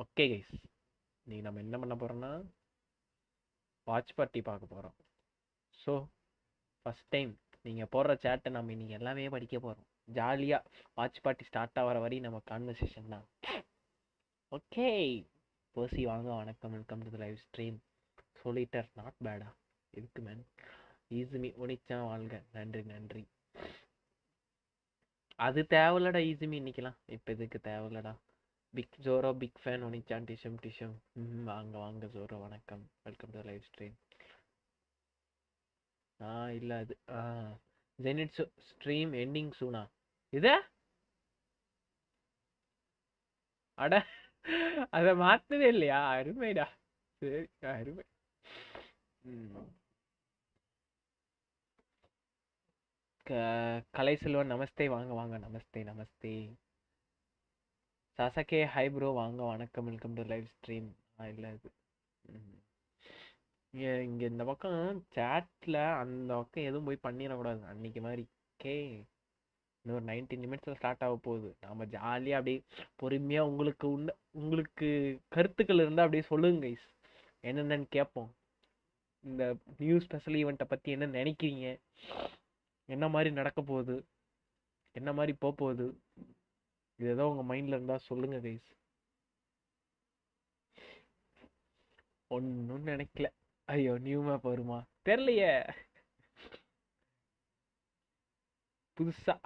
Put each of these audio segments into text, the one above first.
Okay guys, நீ நம்ம என்ன பண்ண போறோம்னா வாட்ச் பார்ட்டி பார்க்க போறோம். ஸோ ஃபர்ஸ்ட் டைம் நீங்கள் போடுற சேட்டை நம்ம இன்னைக்கு எல்லாமே படிக்க போகிறோம். ஜாலியாக வாட்ச் பார்ட்டி ஸ்டார்ட் ஆகிற வரையும் நம்ம கான்வர்சேஷன் தான். ஓகே பர்சி வாங்க, வணக்கம், welcome to the live stream. சொல்லிட்டர் நாட் பேடா இருக்கு மேன். ஈஸிமி ஒனிச்சா வாழ்க, நன்றி நன்றி. அது தேவையில்லடா ஈஸிமி இன்னைக்கெல்லாம், இப்போ இதுக்கு தேவையில்லடா. பிக் ஜோரோ பிக் ஃபேன் ஒனிச்சான் டிஷம் டிஷம். வாங்க வாங்க ஜோரோ, வணக்கம், வெல்கம் டு லைவ் ஸ்ட்ரீம். இல்லை அது ஜெனிட் ஸ்ட்ரீம் எண்டிங் சூனா இது. அட அதை மாற்றவே இல்லையா? அருமைடா, சரி அருமை. கலை செல்வன் நமஸ்தே, வாங்க வாங்க, நமஸ்தே நமஸ்தே. சசகே ஹை ப்ரோ, வாங்க வணக்கம், வெல்கம் டு லைவ் ஸ்ட்ரீம். இல்லை இது இங்கே இந்த பக்கம் சேட்டில் அந்த பக்கம் எதுவும் போய் பண்ணிடக்கூடாது அன்னைக்கு மாதிரி. ஓகே, இன்னொரு 19 நிமிஷத்தில் ஸ்டார்ட் ஆக போகுது. நாம் ஜாலியாக அப்படியே பொறுமையாக உங்களுக்கு கருத்துக்கள் இருந்தால் அப்படியே சொல்லுங்க கைஸ், என்னென்னு கேட்போம். இந்த நியூ ஸ்பெஷல் ஈவெண்ட்டை பற்றி என்ன நினைக்கிறீங்க, என்ன மாதிரி நடக்க போகுது, என்ன மாதிரி போகுது, இது ஏதோ உங்கள் மைண்டில் இருந்தால் சொல்லுங்க கைஸ். ஒன்றும் நினைக்கல. ஐயோ நியூ மேப் வருமா தெரியலையே, புதுசா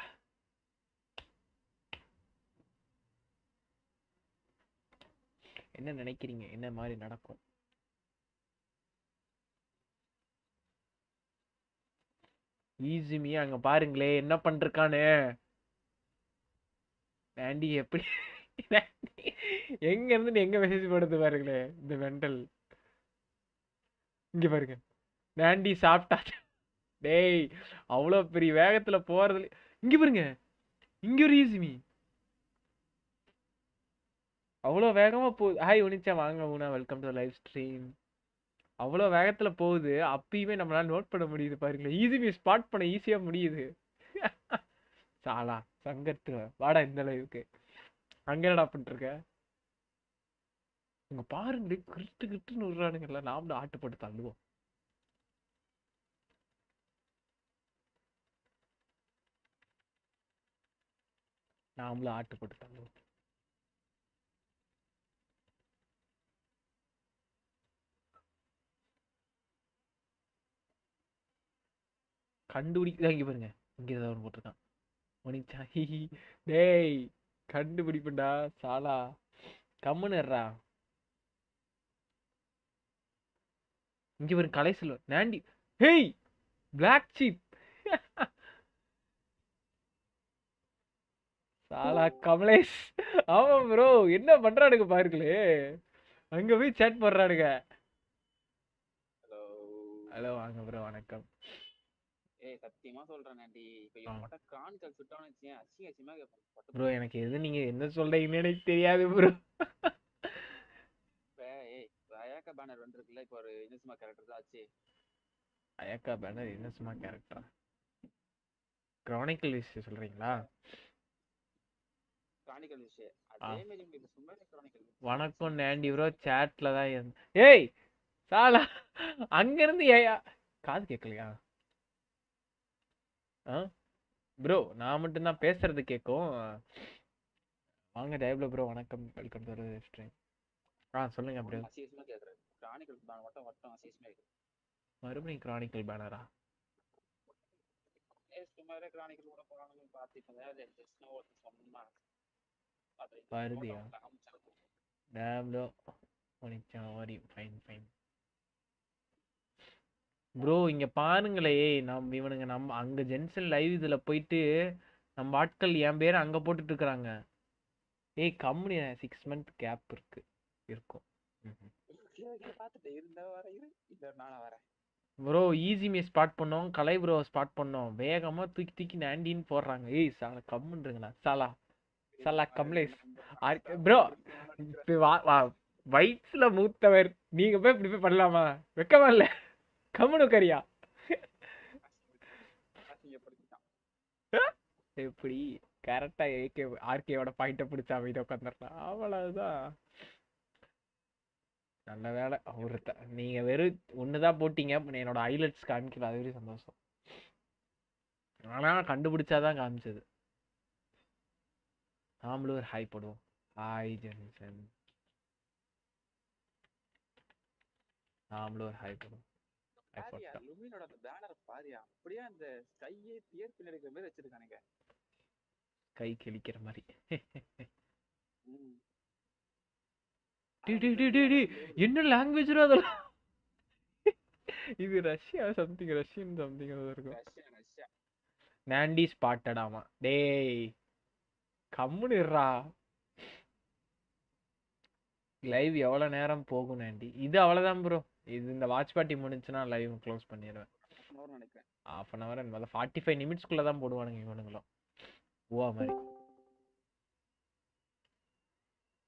என்ன நினைக்கிறீங்க, என்ன மாதிரி நடக்கும்? ஈஸிமியா அங்க பாருங்களே என்ன பண்றானே நாண்டி. எப்படி எங்க இருந்து எங்க மெசேஜ் போடுது பாருங்களே இந்த மெண்டல். இங்க பாருங்க, நாண்டி சாப்பிட்டா. டேய் அவ்வளோ பெரிய வேகத்துல போறது. இங்க பாருங்க, இங்க ஒரு ஈஸிமி அவ்வளோ வேகமா போகுது. ஹாய் உனிச்சா, வாங்க ஊனா, வெல்கம் டு லைவ் ஸ்ட்ரீம். அவ்வளோ வேகத்துல போகுது, அப்பயுமே நம்மளால நோட் பண்ண முடியுது பாருங்களேன். ஈஸிமி ஸ்பாட் பண்ண ஈஸியா முடியுது. சாலா சங்கத்து வாடா இந்த லைவுக்கு. அங்க என்னடா பண்ணிட்டு இருக்க? இங்க பாருங்க, கிருட்டு கிருட்டுன்னு விடுறானுங்கல்ல, நாமளும் ஆட்டு போட்டு தள்ளுவோம். நாமளும் ஆட்டு போட்டு தள்ளுவோம். கண்டுபிடிக்க இங்க பாருங்க, இங்க ஏதாவது ஒன்று போட்டிருக்கான். மணிச்சா டேய் கண்டுபிடிப்பண்டா சாலா, கம்முன்னுறா. இங்க பாருங்க கலைசில் நாண்டி. Hey black sheep. சாலா கமலேஷ். ஆமா ப்ரோ, என்ன பண்றானுங்க பாருங்களே, அங்க போய் சேட் போடுறானுங்க. ஹலோ வாங்க ப்ரோ, வணக்கம். ஏய் சத்தியமா சொல்றேன் நாண்டி. இப்ப இவன் மட்டும் கிரானிக்கல் சுட்டான்னு வச்சேன், அசிங்கமா கேட்பான் ப்ரோ. எனக்கு எது நீங்க என்ன சொல்றீங்கன்னு எனக்கு தெரியாது ப்ரோ. இப்ப ஏய் அயாக்கா பேனர் வந்துருக்குல்ல, இப்போ ஒரு இனிசுமா கேரக்டர் தான் ஆச்சு. அயக்கா பேனர் என்ன சும்மா கேரக்டரா? கிரானிக்கல் விஷயம் சொல்றீங்களா? கிரானிக்கல் விஷயம் அதே மாதிரி உங்களுக்கு சும்மா கிரானிக்கல் வணக்கம் நாண்டி ப்ரோ. சாட்ல தான் ஏய் சாலா அங்க இருந்து ஏயா காது கேட்கலையா? ப்ரோ நான் மட்டும்தான் பேசுறது கேட்கும். வாங்க டேப்ல ப்ரோ. வணக்கம், வெல்கம் டு ஸ்ட்ரீம். சொல்லுங்க ப்ரோ. அசிங்கமா கேக்குறாரு. கிரானிக்கல் பேனர் மட்டும் மட்டும் அசிங்கமா கேக்குது. மறுபடியும் கிரானிக்கல் பேனரா? சும்மாவே கிரானிக்கல் கூட போறானுங்க பாத்துட்டு ஜஸ்ட் ஒரு சொன்னா வருதியா? டேப்ல மணிச்சா வாரி ஃபைன் ஃபைன் ப்ரோ. இங்க பாருங்களே, நம்ம இவனுங்க நம்ம அங்க ஜென்சன் லைவ் இதுல போயிட்டு நம்ம ஆட்கள் என் பேர் அங்க போட்டுட்டு இருக்காங்க. ஏய் கம்பெனி 6 மந்த் கேப் இருக்கும். பாத்துட்டு இருந்தா வரேன், இல்ல நானா வரேன் ப்ரோ. ஈஸிமே ஸ்பாட் பண்ணோம், கலை ப்ரோ ஸ்பாட் பண்ணோம், வேகமா தூக்கி தூக்கி நாண்டின்னு போடுறாங்க. ஏய் சாலா கம்முன்றீங்களா? சாலா சாலா கம்லேஷ் ப்ரோ. வயிற்றுல மூத்தவர் நீங்க போய் இப்படி போய் பண்ணலாமா? வெக்கமா இல்ல? கம்முனு கரியா எப்படி கரெக்டா ஏகே ஆர்கேவோட பாயிண்ட பிடிச்சா அமைதி உட்காந்துடலாம். அவ்வளவுதான். நல்ல வேலை ஒருத்த நீங்க வெறும் ஒண்ணுதான் போட்டீங்க. என்னோட ஹைலைட்ஸ் காமிக்கல, அது வரையும் சந்தோஷம். ஆனா கண்டுபிடிச்சாதான் காமிச்சது. நாமளும் ஒரு ஹாய் போடுவோம். Hi Jensen. நாமளும் ஒரு ஹாய் போடுவோம். லுமினோட அந்த பேனர் பாரியா, அப்படியே அந்த ஸ்கையே பியர் பின்னாடி இருக்கிற மாதிரி வச்சிருக்கானுங்க. கை கிழிக்கிற மாதிரி. என்ன லாங்குவேஜ் அதெல்லாம்? இது ரஷ்யா சம்திங், ரஷ்யன் சம்திங் இருக்கும். நாண்டி ஸ்பாட்டடாமா. டேய் கம்முனு இருடா. லைவ் எவ்வளவு நேரம் போகும் நாண்டி? இது அவ்வளவுதான் ப்ரோ. இது இந்த வாட்ச் பார்ட்டி முடிஞ்சுன்னா லைவ் க்ளோஸ் பண்ணிடுவேன். ஹாஃப் அன் ஹவர் 45 நிமிட்ஸ்க்குள்ள தான் போடுவானுங்க இவனுங்களும். ஓ மாதிரி.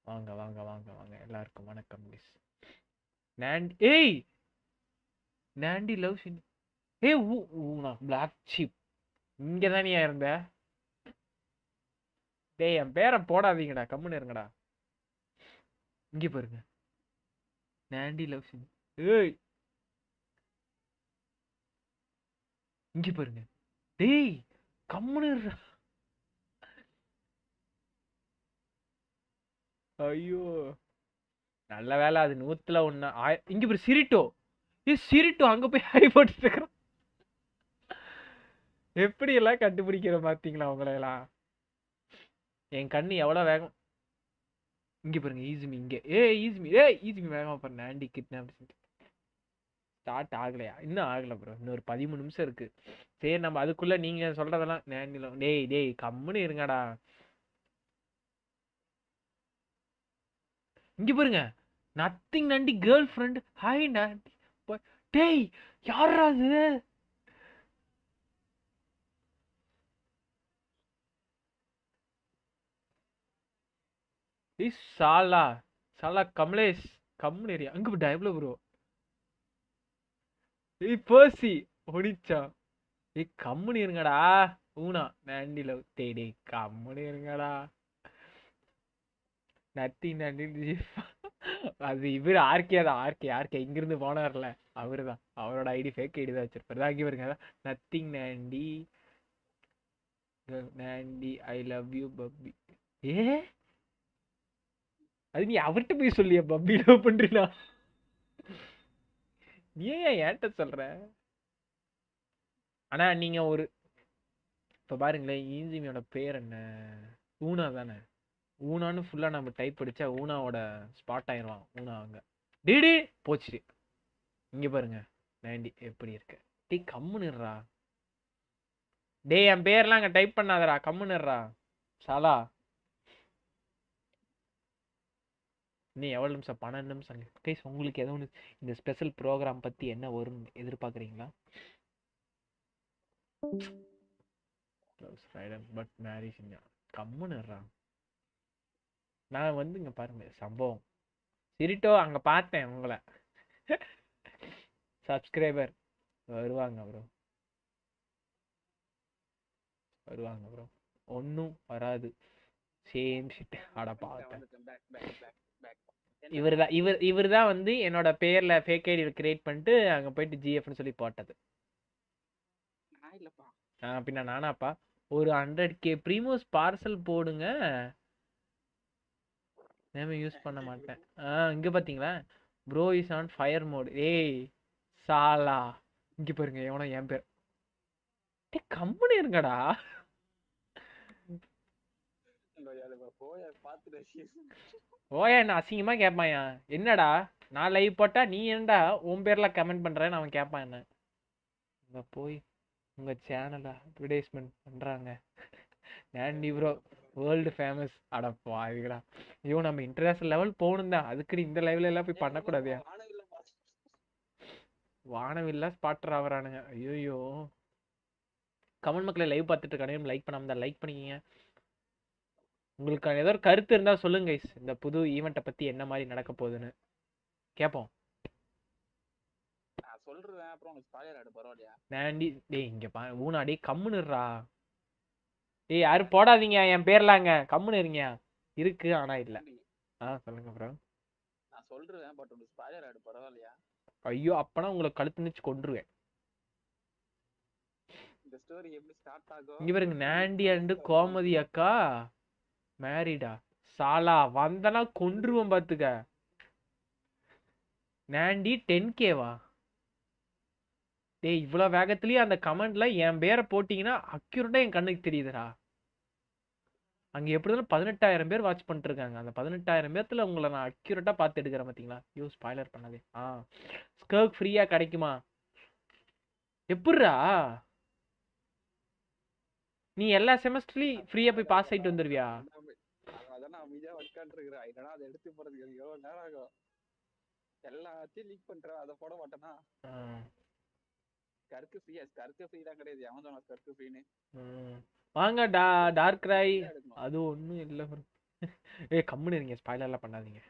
வாங்க வாங்க வாங்க வாங்க எல்லாருக்கும் வணக்கம் மிஸ் நாண்டி. ஏய் நாண்டி லவ் சின். ஏய் நான் பிளாக் ஷீப். இங்க தானியா இருந்த? டேய் என் பேரை போடாதீங்கடா, கம்முன்னு இருங்கடா. இங்க பாருங்க நாண்டி லவ் சின். ஏய் இங்க பாருங்க. டேய் கம்முன்னு இருடா. ஐயோ நல்ல வேலை அது 100ல் 1. இங்க பாரு சிரிட்டோ. சிரிட்டோ அங்க போய் ஹை போட்டுட்டு இருக்கிறான். எப்படி எல்லாம் கண்டுபிடிக்கிற பாத்தீங்களா உங்களையெல்லாம்? என் கண்ணு எவ்வளவு வேகம். இங்க பாருங்க ஈஸிமி இங்க. ஈஸிமி வேகமா பாருங்க. நாண்டி கிட்னாப் ஸ்டார்ட் ஆகலையா? இன்னும் ஆகல ப்ரோ. இன்னும் ஒரு 13 நிமிஷம் இருக்கு. சரி நம்ம அதுக்குள்ள நீங்க சொல்றதெல்லாம் நாண்டில. டேய் கம்முன்னு இருங்கடா. இங்க பாருங்க நத்திங் நாண்டி கேர்ள் ஃப்ரெண்ட் ஹாய் நாண்டி. டேய் யாரா அது? சாலா சாலா கமலேஷ் கம்முன்னு ஏரியா. அங்க டைப்ல ப்ரோ. ஏய் பர்சி ஒடிச்சா. ஏய் கம்முன்னு இருங்கடா. ஊனா நாண்டில டேய் கம்முன்னு இருங்கடா. நத்திங் நாண்டி. அது இவர் ஆர்கே தான். ஆர்கே இங்கிருந்து போனார்ல அவரு தான். அவரோட ஐடி ஃபேக் ஐடி தான் வச்சிருப்பாரு. அங்கே பாருங்க நத்திங் நாண்டி. நாண்டி ஐ லவ் யூ பப்பி. ஏ அது நீ அவர்கிட்ட போய் சொல்லிய பப்பி லவ் பண்றீனா? நீ ஏன் ஏன்ட்ட சொல்ற? ஆனா நீங்க ஒரு இப்ப பாருங்களேன் ஈஞ்சிமியோட பேர் என்ன? ஊனா தானே? ஊனான்னு ஃபுல்லா நம்ம டைப் அடிச்சா ஊனாவோட ஸ்பாட் ஆயிடுவான். ஊனா அங்க டிடி போச்சு. இங்க பாருங்க நாண்டி எப்படி இருக்கு. டீ கம்முன்னுறா. டேய் என் பேர்லாம் அங்க டைப் பண்ணாதடா, கம்முன்னுறா சாலா. நீ எவ்வளவு நிமிஷம்? 12 நிமிஷம். கைஸ் உங்களுக்கு எதோ ஒன்று இந்த ஸ்பெஷல் ப்ரோக்ராம் பத்தி என்ன வரும்னு எதிர்பார்க்குறீங்களா? But marriage கம்முன்னுறா. நான் வந்து இங்க பாருங்க சம்பவம் சிரிட்டோ அங்க பார்த்தேன் உங்களை. சப்ஸ்கிரைபர் வருவாங்க ப்ரோ, வருவாங்க ப்ரோ. ஒன்றும் வராது. Same shit. அட பார்த்தேன். இவர் தான் வந்து என்னோட பேர்ல ஃபேக் ஐடி கிரியேட் பண்ணிட்டு அங்க போயிட்டு ஜிஎஃப்னு சொல்லி போட்டது. பின்ன நானாப்பா. ஒரு 100K ப்ரீமோஸ் பார்சல் போடுங்க. நேம் யூஸ் பண்ண மாட்டேன். இங்க பாத்தீங்களா bro is on fire mode. ஏய் சாலா, இங்க பாருங்க எவனோ என் பேர். கம்பெனி இருங்கடா. ஓயா என்ன அசிங்கமா கேட்பாயா? என்னடா நான் லைவ் போட்டா நீ என்னடா உன் பேர்ல கமெண்ட் பண்றேன்னு அவன் கேட்பான். என்ன போய் உங்க சேனலை அட்வர்டைஸ்மெண்ட் பண்றாங்க. நாண்டி ப்ரோ வேர்ல்டு ஃபேமஸ். அடப்பா இதுடா. ஐயோ நம்ம இன்டர்நேஷனல் லெவல் போகணும் தான். அதுக்கு இந்த லெவலில் எல்லாம் போய் பண்ணக்கூடாதியா? வானவில்லா ஸ்பாட்டர் ஆகிறானுங்க. ஐயோ கமெண்ட் மக்களை லைவ் பார்த்துட்டு இருக்கானே லைக் பண்ணாம தான் லைக் பண்ணிக்கிங்க. உங்களுக்கு ஏதோ ஒரு கருத்து இருந்தால் சொல்லுங்க கைஸ். இந்த புது ஈவெண்ட்டை பற்றி என்ன மாதிரி நடக்க போகுதுன்னு கேட்போம். சொல்றேன் அப்புறம் ஸ்பாயிலர் ஆடு பரவாயில்லையா? நாண்டி டேய் இங்க பா ஊனாடி கம்முன்னுறா. ஏய் யாரும் போடாதீங்க என் பேர்லாங்க. கம்முன்னு இருங்க. இருக்கு ஆனா இல்ல. சொல்லுங்க ப்ரோ. நான் சொல்றேன் பட் உங்களுக்கு ஸ்பாயிலர் ஆடு பரவாயில்லையா? ஐயோ அப்பனா உங்களை கழுத்து நிச்சு கொன்றுவேன். இந்த ஸ்டோரி எப்படி ஸ்டார்ட் ஆகும்? இங்க பாருங்க நாண்டி அண்ட் கோமதி அக்கா மேரிடா. சாலா வந்தனா கொன்றுவேன் பாத்துக்க. நாண்டி 10Kவா? டேய் இவ்வளவு வேகத்திலேயே அந்த கமெண்ட்ல என் பேரை போட்டீங்கன்னா அக்யூரேட்டா என் கண்ணுக்கு தெரியுதுடா. அங்க எப்படி இருந்தாலும் 18,000 பேர் வாட்ச் பண்ணிட்டு இருக்காங்க. அந்த 18,000 பேர்த்துல உங்களை நான் அக்யூரேட்டா பார்த்து எடுக்கிறேன் பாத்தீங்களா? யூ ஸ்பாயிலர் பண்ணாதே. ஸ்கர்க் ஃப்ரீயா கிடைக்குமா? எப்படிரா நீ எல்லா செமஸ்டர்லயும் ஃப்ரீயா போய் பாஸ் ஆயிட்டு வந்துருவியா? அதான் அமைதியா உட்கார்ந்து இருக்கிறேன். இல்லைன்னா அதை எடுத்து போறதுக்கு எனக்கு எவ்வளவு நேரம் ஆகும்? எல்லாத்தையும் லீக் பண்றேன், அதை போட மாட்டேனா? ஸ்கர்க்கு ஃப்ரீயா? ஸ்கர்க்கு ஃப்ரீ தான் கிடையாது. அவன் சொன்னா ஸ்கர்க்கு ஃப்ரீன்னு. வாங்க டார்க் ராய். அது ஒண்ணும் இல்ல ப்ரோ. ஏய் கம்முன்னு இருங்க, ஸ்பாயிலர் எல்லாம் பண்ணாதீங்க.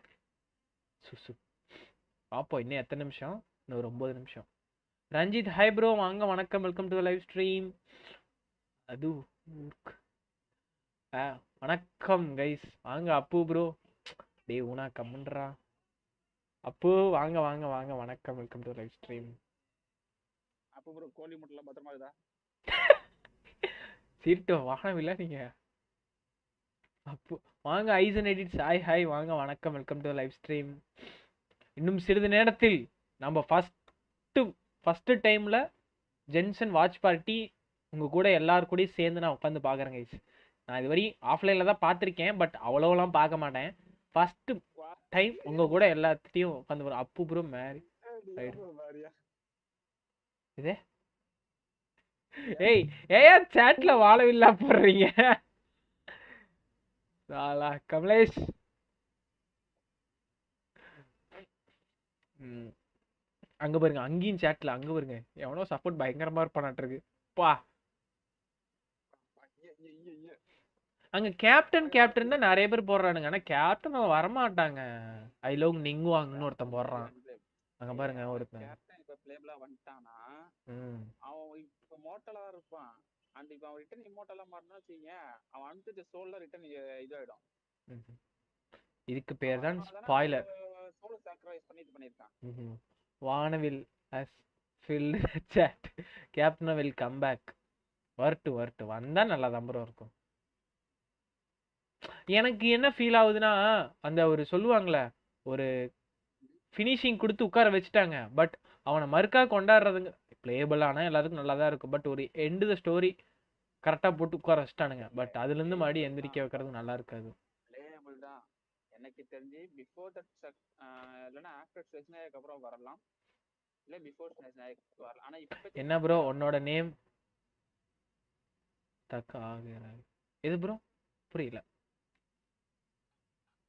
சுசு பாப்போம் இன்னும் எத்தனை நிமிஷம்? இன்னும் ஒரு 9 நிமிஷம். ரஞ்சித் ஹாய் ப்ரோ, வாங்க வணக்கம், வெல்கம் டு லைவ் ஸ்ட்ரீம். அது வணக்கம் கைஸ், வாங்க அப்பு ப்ரோ. டேய் ஊனா கம்முன்றா. அப்பு வாங்க வாங்க வாங்க வணக்கம், வெல்கம் டு லைவ் ஸ்ட்ரீம். அப்பு ப்ரோ கோழி முட்டைலாம் பத்திரமா இருக்குதா? சீட்டோ வானவில்லை நீங்க. அப்பு வாங்க ஐசன் எடிட்ஸ் ஹாய் ஹாய் வாங்க வணக்கம், வெல்கம் டு லைவ் ஸ்ட்ரீம். இன்னும் சிறிது நேரத்தில் நம்ம ஃபர்ஸ்ட் டைம்ல ஜென்சன் வாட்ச் பார்ட்டி உங்க கூட எல்லாரும் கூட சேர்ந்து நான் உட்காந்து பாக்குறேன் கைஸ். நான் இது வரையும் ஆஃப்லைன்ல தான் பார்த்துருக்கேன், பட் அவ்வளோலாம் பார்க்க மாட்டேன். ஃபர்ஸ்ட் டைம் உங்க கூட எல்லாத்தையும் உட்காந்து அப்பு ப்ரோ மேரி இதே. ஏய் ஏயா சாட்ல வாழவில்லா போடுறீங்க? கமலேஷ் அங்க பாருங்க, அங்கேயும் சேட்ல அங்க பாருங்க எவனோ சப்போர்ட் பயங்கரமா இருப்பானாட்டு இருக்கு. பா அங்க கேப்டன் தான் நிறைய பேர் போடுறானுங்க. ஆனா கேப்டன் அவன் வரமாட்டாங்க. ஐ லவ் நிங்குவாங்கன்னு ஒருத்தன் போடுறான். அங்க பாருங்க ஒருத்தன் இப்ப பிளேபிளா வந்துட்டானா அவன் இப்ப மோட்டலா இருப்பான். அண்ட் இப்ப அவன் ரிட்டர்ன் இமோட்டலா மாறினா வச்சுங்க, அவன் அனுப்பிச்ச சோல்ல ரிட்டர்ன் இதாயிடும். இதுக்கு பேர் தான் ஸ்பாயிலர். சோல் சாக்ரிஃபைஸ் பண்ணி இது பண்ணிருக்கான். வானவில் has filled chat. Captain will come back. வரட்டு வந்தா நல்லா தான் ப்ரோ இருக்கும். எனக்கு என்ன ஃபீல் ஆகுதுன்னா, அந்த ஒரு சொல்லுவாங்களே ஒரு ஃபினிஷிங் கொடுத்து உட்கார வச்சுட்டாங்க, பட் அவனை மறுக்கா கொண்டாடுறதுங்க பிளேபிள் ஆனால் எல்லாத்துக்கும் நல்லா தான் இருக்கும். பட் ஒரு எண்டு த ஸ்டோரி கரெக்டாக போட்டு உட்கார வச்சுட்டானுங்க. பட் அதுலேருந்து மறுபடியும் எந்திரிக்க வைக்கிறது நல்லா இருக்காது. பிளேபிள் தான் எனக்கு தெரிஞ்சு. பிஃபோர் தட் இல்லைன்னா ஆஃப்டர் ஸ்டேஷனுக்கு அப்புறம் வரலாம், இல்லை பிஃபோர் ஸ்டேஷனுக்கு வரலாம். ஆனால் இப்போ என்ன ப்ரோ உன்னோட நேம் தக்க ஆகிறாய் எது ப்ரோ? புரியல.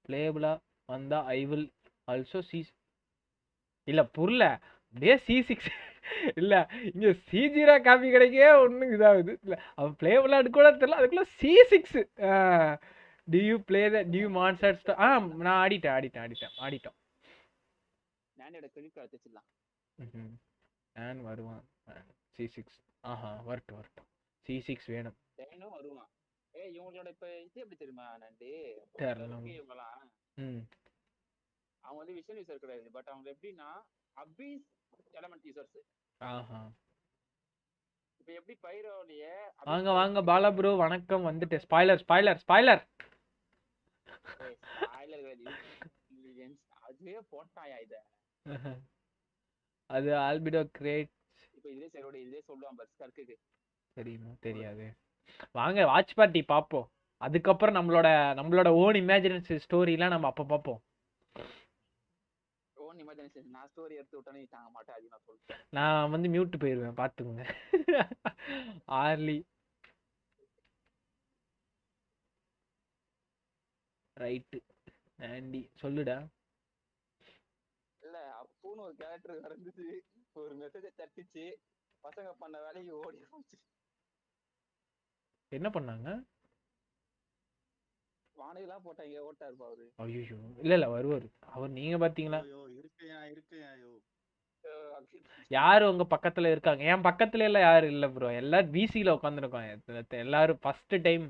பிளேபிளா வந்தா ஐ வில் ஆல்சோ சி. இல்ல புரியல. அப்படியே C6 இல்ல இங்க C0 காப்பி கிடைக்கவே ஒண்ணும் இதாகுது இல்ல அவன் பிளே விளையாடு கூட தெரியல அதுக்குள்ள C6 to you play the new monster நான் ஆடிட்டோம் நாண்டியோட கிரெடிட் கார்டு வச்சிடலாம். நான் வருவான் C6 வரட்டும் C6 வேணும் டேனும் வருவான். இவங்களோட இப்ப இது எப்படி தெரியுமா நாண்டி? தெரியல அவங்க வந்து விஷுவல் யூசர் கிடையாது. பட் அவங்க எப்படின்னா அபீஸ் எலமெண்ட் யூசர்ஸ். இப்ப எப்படி பைரோலயே வாங்க பாலா ப்ரோ வணக்கம் வந்துட்டு ஸ்பாய்லர் அதுவே போட்டாயா இத அது ஆல்பிடோ கிரேட் இப்ப இதே சொல்லுவான் பஸ் கர்க்குக்கு தெரியுமா தெரியாது வாங்க வாட்ச் பார்ட்டி பாப்போம் அதுக்கப்புறம் நம்மளோட ஓன் இமேஜினேஷன் ஸ்டோரிலாம் நம்ம அப்ப பாப்போம் ஓன் இமேஜினேஷன் நான் ஸ்டோரி எடுத்து விட்டேனே தாங்க மாட்டேன் அது நான் சொல்றேன் நான் வந்து மியூட் போயிருவேன் பாத்துங்க ஆர்லி ரைட் ஆண்டி சொல்லுடா இல்ல அப்பூன்னு ஒரு கேரக்டர் நடந்துச்சு ஒரு மெசேஜை தட்டிச்சு பசங்க பண்ண வேலைக்கு ஓடி போச்சு என்ன பண்ணாங்க வானையெல்லாம் போட்டாங்க ஓட்டாரு அவரு ஐயோ இல்ல வருவாரு அவர் நீங்க பாத்தீங்களா யாரு உங்க பக்கத்துல இருக்காங்க என் பக்கத்துல எல்லாம் யாரும் இல்ல ப்ரோ எல்லாரும் விசில உட்காந்துருக்கோம் எல்லாரும் ஃபர்ஸ்ட் டைம்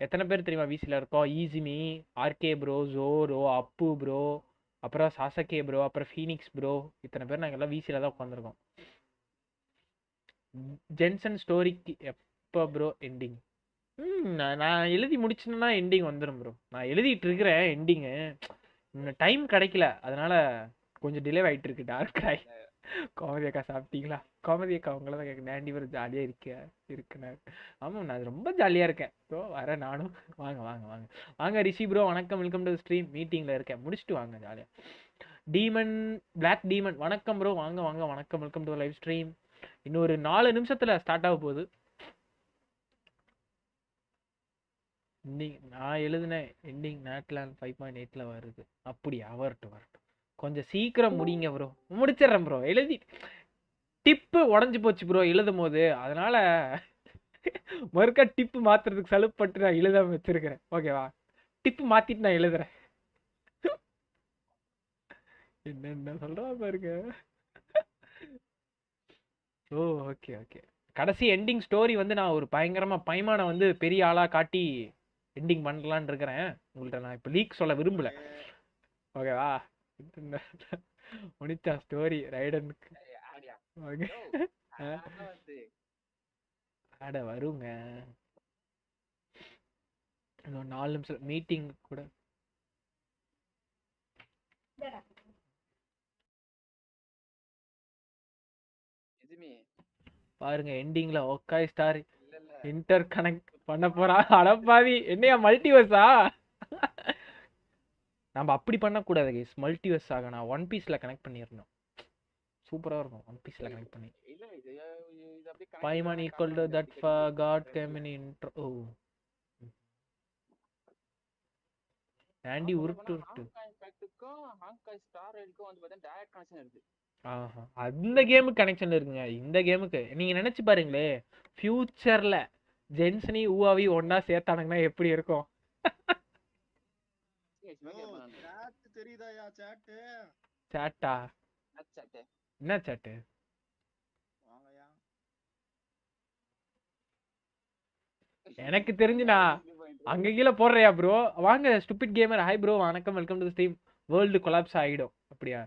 எத்தனை பேர் தெரியுமா விசில இருக்கோம் ஈஸிமி ஆர்கே ப்ரோ ஜோரோ அப்பு ப்ரோ அப்புறம் சாசகே ப்ரோ அப்புறம் ஃபீனிக்ஸ் ப்ரோ இத்தனை பேர் நாங்க எல்லாம் விசில தான் உட்காந்துருக்கோம் ஜென்சன் ஸ்டோரிக்கு எப்போ ப்ரோ எண்டிங் நான் எழுதி முடிச்சுன்னா எண்டிங் வந்துடும் ப்ரோ நான் எழுதிட்டு இருக்கிறேன் எண்டிங்கு இன்னும் டைம் கிடைக்கல அதனால கொஞ்சம் டிலே ஆகிட்டு இருக்கு டார்க் ஆகி கோமதி அக்கா சாப்பிட்டீங்களா கோமதி அக்கா உங்களை தான் கேட்க நாண்டி வர ஜாலியாக இருக்குண்ணா ஆமாம் நான் ரொம்ப ஜாலியாக இருக்கேன் ப்ரோ வரேன் நானும் வாங்க ரிஷி ப்ரோ வணக்கம் வெல்கம் டு ஸ்ட்ரீம் மீட்டிங்கில் இருக்கேன் முடிச்சுட்டு வாங்க ஜாலியாக டீமன் பிளாக் டீமன் வணக்கம் ப்ரோ வாங்க வணக்கம் வெல்கம் டு லைவ் ஸ்ட்ரீம் இன்னொரு 4 நிமிஷத்துல ஸ்டார்ட் ஆக போகுது நான் எழுதின எண்டிங் நேட்லாண்ட் 5.8 வருது அப்படியா வரட்டும் கொஞ்சம் சீக்கிரம் முடிங்க ப்ரோ முடிச்சிடுறேன் ப்ரோ எழுதி டிப்பு உடஞ்சி போச்சு ப்ரோ எழுதும் போது அதனால மறுக்கா டிப்பு மாத்துறதுக்கு சலுப்பட்டு நான் எழுதாம வச்சிருக்கிறேன் ஓகேவா டிப்பு மாத்திட்டு நான் எழுதுறேன் என்ன சொல்றா பாருங்க ஓ ஓகே கடைசி எண்டிங் ஸ்டோரி வந்து நான் ஒரு பயங்கரமா பைமான வந்து பெரிய ஆளா காட்டி எண்டிங் பண்ணலான்னு இருக்கிறேன் உங்கள்கிட்ட நான் இப்போ லீக் சொல்ல விரும்பல ஓகேவா முடிச்சா ஸ்டோரி ரைடனுக்கு அட வருங்க இன்னும் 4 நிமிஷம் மீட்டிங் கூட பாருங்க எண்டிங்ல ஒக்காய் ஸ்டார் இன்டர் கனெக்ட் பண்ண போறான் அடப்பாவி என்னையா மல்டிவர்ஸா நம்ம அப்படி பண்ணக்கூடாது கைஸ் மல்டிவர்ஸ் ஆக நான் ஒன் பீஸ்ல கனெக்ட் பண்ணிடணும் சூப்பரா இருக்கும் ஒன் பீஸ்ல கனெக்ட் பண்ணி பைமான் equal to that god game in intro oh நாண்டி உருட்டு அந்த கேமுக்கு கனெக்ஷன் இருக்குங்க இந்த கேமுக்கு நீங்க நினைச்சு பாருங்களே ஃபியூச்சர்ல ஜென்சனி ஊவாவி ஒன்னா சேர்த்தானுங்கன்னா எப்படி இருக்கும் சாட்டா என்ன சாட்டு எனக்கு தெரிஞ்சுனா அங்க கீழே போடுறியா ப்ரோ வாங்க ஸ்டூபிட் கேமர் ஹாய் ப்ரோ வணக்கம் welcome to stream world collapse ஆகிடும் அப்படியா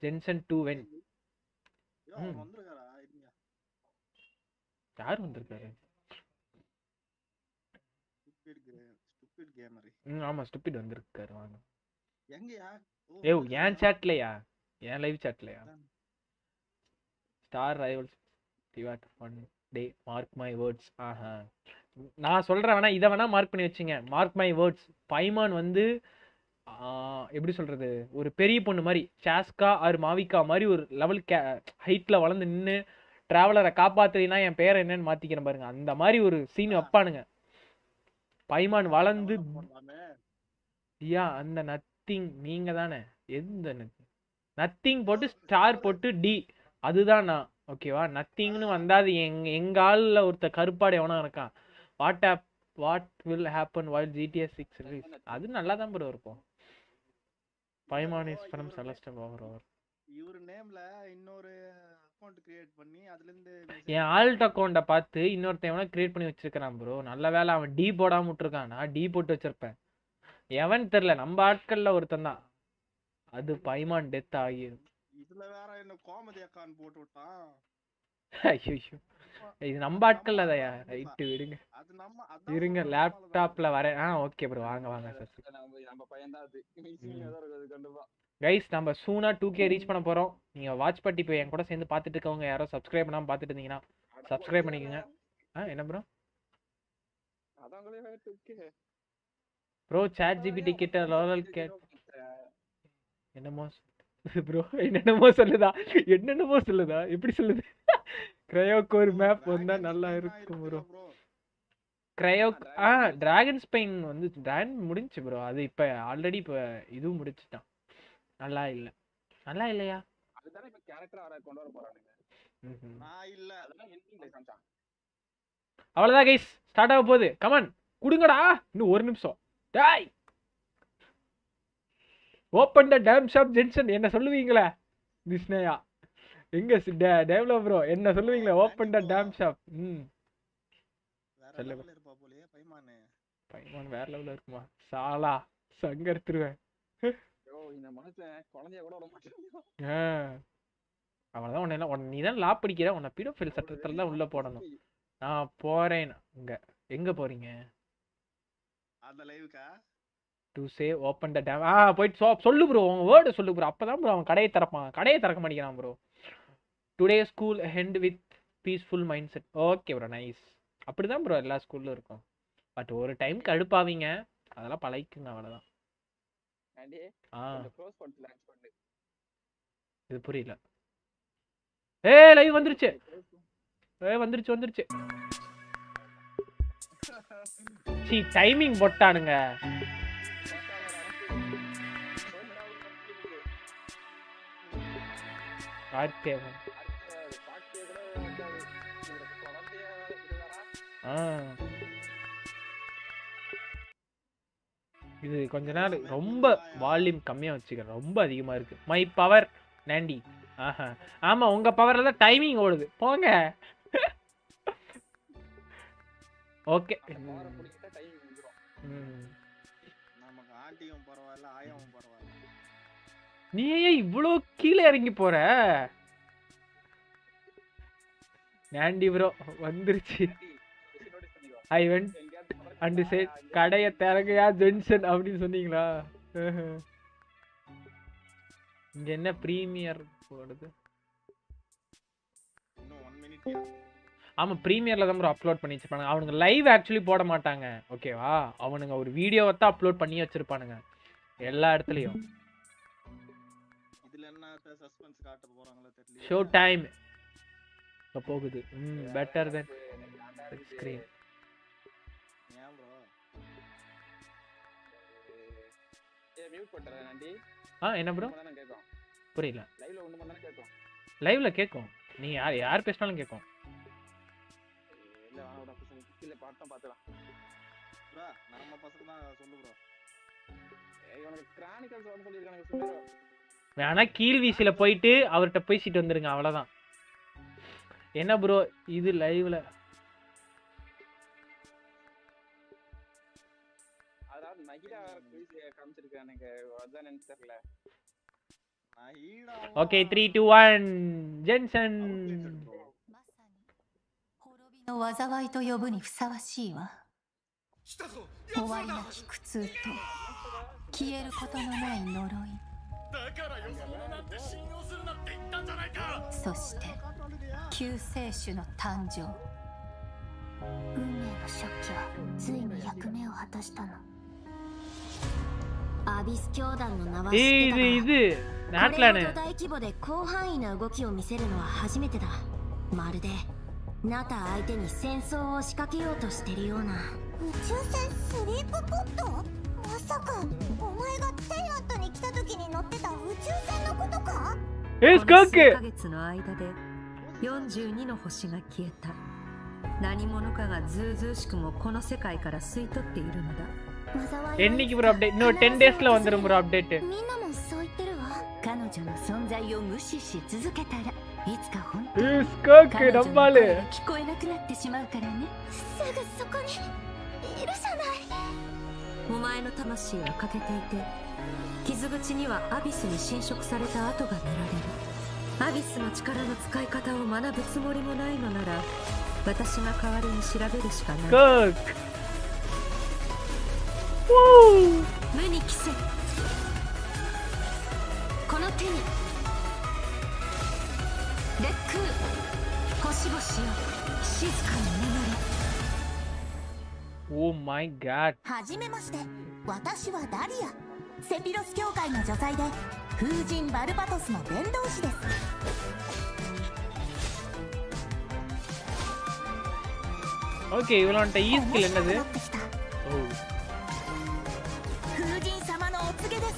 ஜென்சன் 2 வென் யார் வந்திருக்காரு ஆமா ஸ்டூபிட் வந்திருக்காரு வாங்க ஏன் சாட்லையா ஏன் லைவ் சாட்லையா ஸ்டார் ரைவல்ஸ் டிவாட் one day mark my words நான் சொல்றேன் வேணா இதை வேணா மார்க் பண்ணி வச்சுங்க மார்க் மை வேர்ட்ஸ் பைமான் வந்து எப்படி சொல்றது ஒரு பெரிய பொண்ணு மாதிரி சாஸ்கா ஆர் மாவிகா மாதிரி ஒரு லெவல் ஹைட்ல வளர்ந்து நின்று டிராவலரை காப்பாத்துறீங்கன்னா என் பேரை என்னன்னு மாத்திக்கிறேன் பாருங்க அந்த மாதிரி ஒரு சீன் வைப்பானுங்க பைமான் வளர்ந்து அந்த நத்திங் நீங்க தானே எந்த நத்திங் போட்டு ஸ்டார் போட்டு டி அதுதான் நான் ஓகேவா. நத்திங்னு வந்தா அது எங்க ஆள்ல ஒருத்த கருப்பாடு எவனா இருக்கான். What will happen while GTA 6 release. அது நல்லா தான் ப்ரோ இருக்கும். பைமானிஸ் ஃப்ரம் செலஸ்ட் ஓவர். இவர் நேம்ல இன்னொரு அக்கவுண்ட் கிரியேட் பண்ணி அதுல இருந்து என் ஆல்ட் அக்கவுண்ட பார்த்து இன்னொருத்தன் எவனா கிரியேட் பண்ணி வச்சிருக்கான் ப்ரோ. நல்ல வேளை அவன் டி போடாம விட்டுருக்கான். நான் டி போட்டு வச்சிருப்பேன். எவன் தெரியல, நம்ம ஆட்கள்ல ஒருத்தன் தான். அது பைமான் டெத் ஆகிரும். இதுல வேற என்ன காமெடி அக்கவுண்ட் போட்டு விட்டான். ஐயோ இது நம்ம ஆட்கள்ல அதையா. ரைட்டு விடுங்க. அது நம்ம இருங்க லேப்டாப்ல வரேன். ஓகே ப்ரோ வாங்க சார். நம்ம பையன் தான் அது. மிக்சிங்ல தான் இருக்குது கண்டிப்பா. கைஸ் நம்ம சூனா 2K ரீச் பண்ண போறோம். நீங்க வாட்ச் பட்டி போய் என் கூட சேர்ந்து பார்த்துட்டு இருக்கவங்க யாரோ சப்ஸ்கிரைப் பண்ணாம பார்த்துட்டு இருந்தீங்கன்னா சப்ஸ்கிரைப் பண்ணிக்கோங்க. என்ன ப்ரோ? அதாங்களே 2K ப்ரோ சாட் ஜிபிடி கிட்ட லாரல் கேட் என்னமோ ப்ரோ என்னென்னமோ சொல்லுதா எப்படி சொல்லுது? கிரையோகோர் மேப் வந்தா நல்லா இருக்கும் ப்ரோ. கிரையோ டிராகன் ஸ்பைன் வந்து டிராகன் முடிஞ்சு ப்ரோ. அது இப்ப ஆல்ரெடி இப்ப இதுவும் முடிச்சுட்டான். நல்லா இல்லையா? அதுதானே இப்ப கேரக்டர் ஆர கொண்டு வர போறானுங்க. நான் இல்ல அதெல்லாம் எண்டிங்ல காமிச்சான். அவ்வளவுதான் கைஸ் ஸ்டார்ட் ஆக போகுது. கமான் குடுங்கடா. இன்னும் ஒரு நிமிஷம். டேய் open the damn shop Jensen என்ன சொல்லுவீங்களா? விஷ்ணயா எங்க டெவலப் ப்ரோ என்ன சொல்லுவீங்களா? Open the damn shop. வேற லெவல்ல இருப்பா போலயே பைமான் வேற லெவல்ல இருக்குமா? சாலா சங்கர்த்துருவேன். இந்த மனுஷன் குழந்தைய கூட விட மாட்டேங்கிறான். அவனதான் உன்னை நீ தான் லா படிக்கிற. உன்னை பீடோஃபைல் சட்டத்துல தான் உள்ள போடணும். நான் போறேன். எங்க போறீங்க? அந்த லைவுக்கா to say open the dam. போயிட்டு சொல்லு ப்ரோ. உங்க வேர்டு சொல்லு ப்ரோ. அப்பதான் ப்ரோ அவன் கடையை திறப்பான். கடையை திறக்க மாட்டேங்கிறான் bro. Today school ஹெண்ட் with peaceful mind set. Okay bro nice. அப்படிதான் ப்ரோ எல்லா ஸ்கூல்லும் இருக்கும். பட் ஒரு டைம் கடுப்பாவீங்க. அதெல்லாம் பழகிக்குங்க அவ்வளவுதான். இது புரியல. லைவ் வந்துருச்சு. வந்துருச்சு. சீ டைமிங் போட்டானுங்க. இது கொஞ்ச நாள் ரொம்ப வால்யூம் கம்மியா வச்சுக்கிறேன். ரொம்ப அதிகமா இருக்கு. மை பவர் நாண்டி. ஆமா உங்க பவர்ல தான் டைமிங் ஓடுது. போங்க. ஓகே நமக்கு ஆண்டியும் பரவாயில்ல ஆயாவும் பரவாயில்ல. நீ ஏன் இவ்வளோ கீழே இறங்கி போற? நாண்டி ப்ரோ வந்துருச்சு. ஐ வென்ட் அண்ட் சைட் கடைய திறகையா ஜென்சன் அப்படின்னு சொன்னீங்களா? இங்க என்ன பிரீமியர் போடுது? ஆமா பிரீமியர்ல தான் ப்ரோ அப்லோட் பண்ணி வச்சிருப்பாங்க. அவனுங்க லைவ் ஆக்சுவலி போட மாட்டாங்க ஓகேவா. அவனுங்க ஒரு வீடியோவை தான் அப்லோட் பண்ணி வச்சிருப்பானுங்க எல்லா இடத்துலயும். இதுல என்ன சஸ்பென்ஸ் காட்ட போறாங்களோ தெரியல. ஷோ டைம் போகுது. பெட்டர் தென் ஸ்கிரீன். ஏன் ப்ரோ மியூட் பண்றேன் நாண்டி. என்ன ப்ரோ புரியல. லைவ்ல ஒண்ணு மட்டும் தான் கேக்கும். லைவ்ல கேக்கும். நீ யார் பேசினாலும் கேக்கும். இல்ல வாடா பசங்க கீழ பாட்டம் பாத்துடலாம். ப்ரோ நம்ம பசங்க தான் சொல்லு ப்ரோ. இவனுக்கு கிரானிக்கல்ஸ் வந்து சொல்லிருக்காங்க சுமேரோ. வேணா கீழ் வீசில போயிட்டு அவர்கிட்ட பேசிட்டு வந்துருங்க அவ்வளவுதான். என்ன ப்ரோ இது லைவ்ல அதாவது நகிரா குயிஸ் காமிச்சிருக்கானுங்க. அதான் என்ன தெரியல. ஓகே 3 2 1 ஜென்சன். の災いと呼ぶにふさわしいわ。終わりなき苦痛と消えることのない呪い。そして救世主の誕生。運命の食器はついに役目を果たしたの。アビス教団の名は知ってたが、これほど大規模で広範囲な動きを見せるのは初めてだ。まるでナタ相手に戦争を仕掛けようとしてるような。宇宙船スリープポット？まさかお前がテイラットに来た時に乗ってた宇宙船のことか？スカーク数ヶ月の間で42の星が消えた。何者かがずうずうしくもこの世界から吸い取っているのだ。என்னைக்கு ப்ரோ அப்டேட் இன்னும் 10 டேஸ்ல வந்துரும் bro update みんなもそう言ってるわ。彼女の存在を無視し続けたらいつか本当にスカーク彼女の頑張声れが聞こえなくなってしまうからね。すぐそこにいるじゃない。お前の魂は欠けていて、傷口にはアビスに侵食された跡が見られる。アビスの力の使い方を学ぶつもりもないのなら、私が代わりに調べるしかない。スカーク無に着せ。この手に烈空星々よ、静かに眠れ。Oh my god はじめまして、私はダリア、セピロス教会の女才で風神バルバトスの伝道師です。ஓகே இவளோன்ட்ட ஈ ஸ்கில் என்னது風神様のお告げです。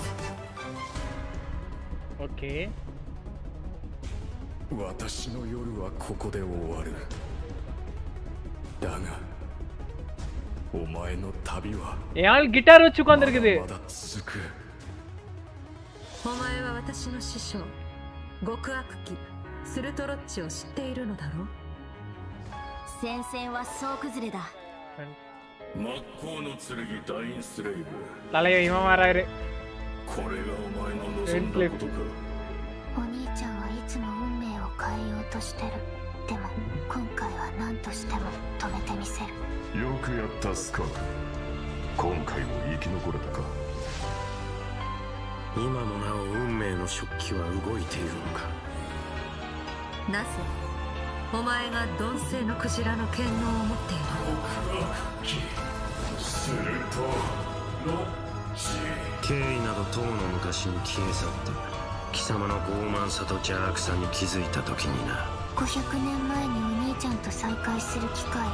オッケー。私の夜はここで終わる。だがお前の旅はயால் கிட்டார் வச்சு உட்கார்ந்திருக்குது。まだ続く。お前は私の師匠極悪鬼スルトロッチを知っているのだろう。戦線は総崩れだ。真っ向の剣ダインスレイブ。தலைய இவன் வராரு。これがお前の望んだことか。お兄ちゃんはいつも運命を変えようとしてる。でも今回は何としても止めてみせる。よくやったスカーク。今回も生き残れたか。今もなお運命の食器は動いているのか。なぜお前が鈍性のクジラの剣能を持っている。するとロッチ経緯などとうの昔に消え去った貴様の傲慢さと邪悪さに気づいた時にな。500年前にお兄ちゃんと再会する機会を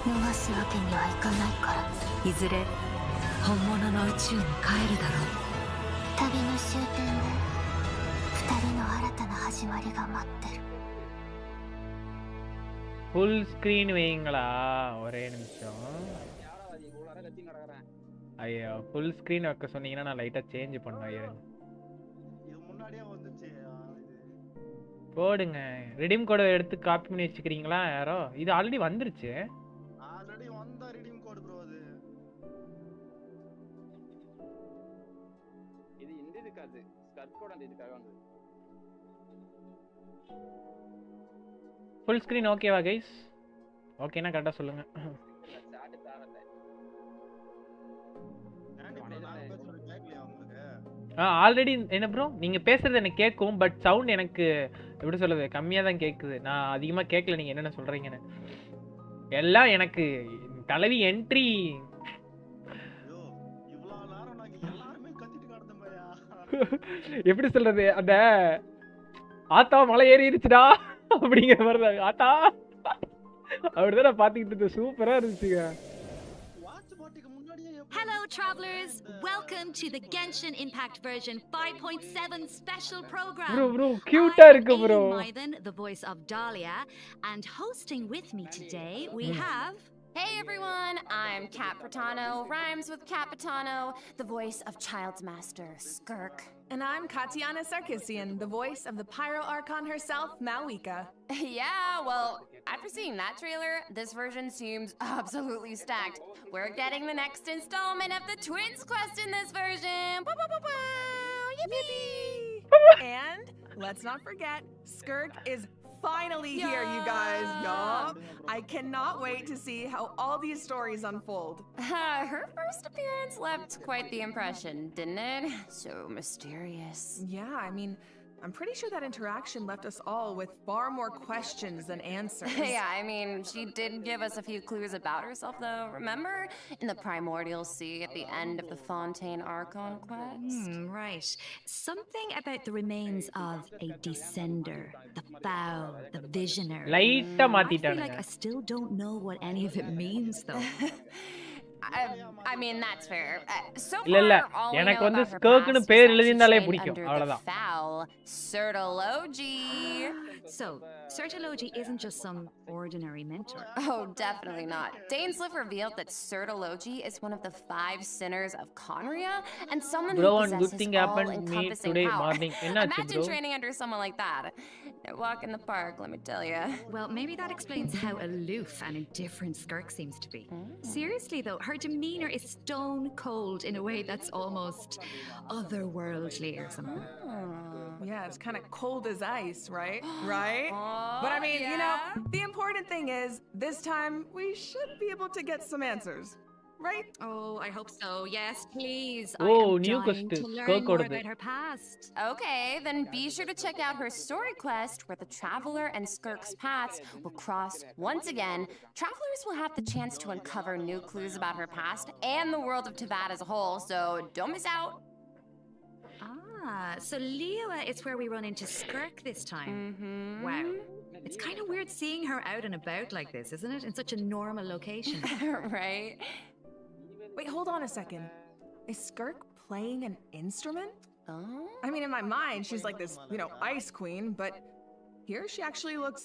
逃すわけにはいかないから。いずれ本物の宇宙に帰るだろう。旅の終点で2人の新たな始まりが待ってる。ஃபுல் ஸ்கிரீன் வைங்களா ஒரே நிமிஷம். ஐயோ ஃபுல் ஸ்கிரீன் வைக்க சொன்னீங்கன்னா நான் லைட்டா சேஞ்ச் பண்ணுவேன். இது முன்னாடியே வந்துச்சு. போடுங்க. ரிடீம் கோட் எடுத்து காப்பி பண்ணி வச்சுக்கிறீங்களா யாரோ? இது ஆல்ரெடி வந்துருச்சு. ஆல்ரெடி வந்த ரிடீம் கோட் ப்ரோ அது. இது இந்த இதுக்காது ஸ்கர்ட் கோட் அந்த இதுக்காக வந்தது. ஃபுல் ஸ்கிரீன் ஓகேவா கைஸ்? ஓகேனா கரெக்டா சொல்லுங்க. ஆல்ரெடி என்ன ப்ரோ நீங்க பேசுறது எனக்கு கேட்கும். பட் சவுண்ட் எனக்கு எப்படி சொல்றது கம்மியா தான் கேக்குது. நான் அதிகமா கேட்கல நீங்க என்னென்ன சொல்றீங்கன்னு. எல்லாம் எனக்கு தலைவி என்ட்ரி. எப்படி சொல்றது அந்த ஆத்தா மலை ஏறிடுச்சுடா அப்படிங்கிற மாதிரி தான். ஆத்தா அப்படிதான் பாத்துக்கிட்டு இருந்தேன். சூப்பரா இருந்துச்சுங்க. Hello travelers, welcome to the Genshin Impact version 5.7 special program. Bro, cute irukku bro. I'm the voice of Dahlia, and hosting with me today we have... Hey everyone, I'm Kat Pratano, rhymes with Capitano, the voice of Child's Master, Skirk. And I'm Katiana Sarkissian, the voice of the Pyro Archon herself, Malwika. Yeah, well, after seeing that trailer, this version seems absolutely stacked. We're getting the next installment of the Twins quest in this version! Yippee! And let's not forget, Skirk is finally here, you guys. Yup. I cannot wait to see how all these stories unfold. Her first appearance left quite the impression, didn't it? So mysterious. Yeah, I mean, I'm pretty sure that interaction left us all with far more questions than answers. Yeah, I mean, she did give us a few clues about herself, though. Remember? In the Primordial Sea at the end of the Fontaine Archon quest? Right. Something about the remains of a descender, the foul, the visionary. Light I feel like I still don't know what any of it means, though. I mean, that's fair. So இல்ல far, all we எனக்கு know வந்து about her ஸ்கர்க்னு past பேர் is that she எழுதினாலே trained பிடிக்கும் under the அவ்வளவுதான். foul Certology. So, Certology isn't just some ordinary mentor. Oh, definitely not. Dainsliff revealed that Certology is one of the 5 sinners of Conria and someone Bro, who one good possesses thing happened me all-encompassing today power. morning. என்னாச்சு Imagine bro? training under someone like that. Walk in the park, let me tell you. Well, maybe that explains how aloof and indifferent Skirk seems to be. Seriously, though, her demeanor is stone cold in a way that's almost otherworldly or something. Yeah, it's kind of cold as ice, right? Right? But I mean, you know, the important thing is, this time we should be able to get some answers. Right? Oh, I hope so. Yes, please. Oh, I am new dying quest. to learn Skirk more ordu. about her past. Okay, then be sure to check out her story quest where the Traveler and Skirk's paths will cross once again. Travelers will have the chance to uncover new clues about her past and the world of Tavad as a whole, so don't miss out. Ah, so Liyue is where we run into Skirk this time. Wow. It's kind of weird seeing her out and about like this, isn't it? In such a normal location. Right? Wait, hold on a second. Is Skirk playing an instrument? Oh? I mean, in my mind, she's like this, you know, ice queen, but here she actually looks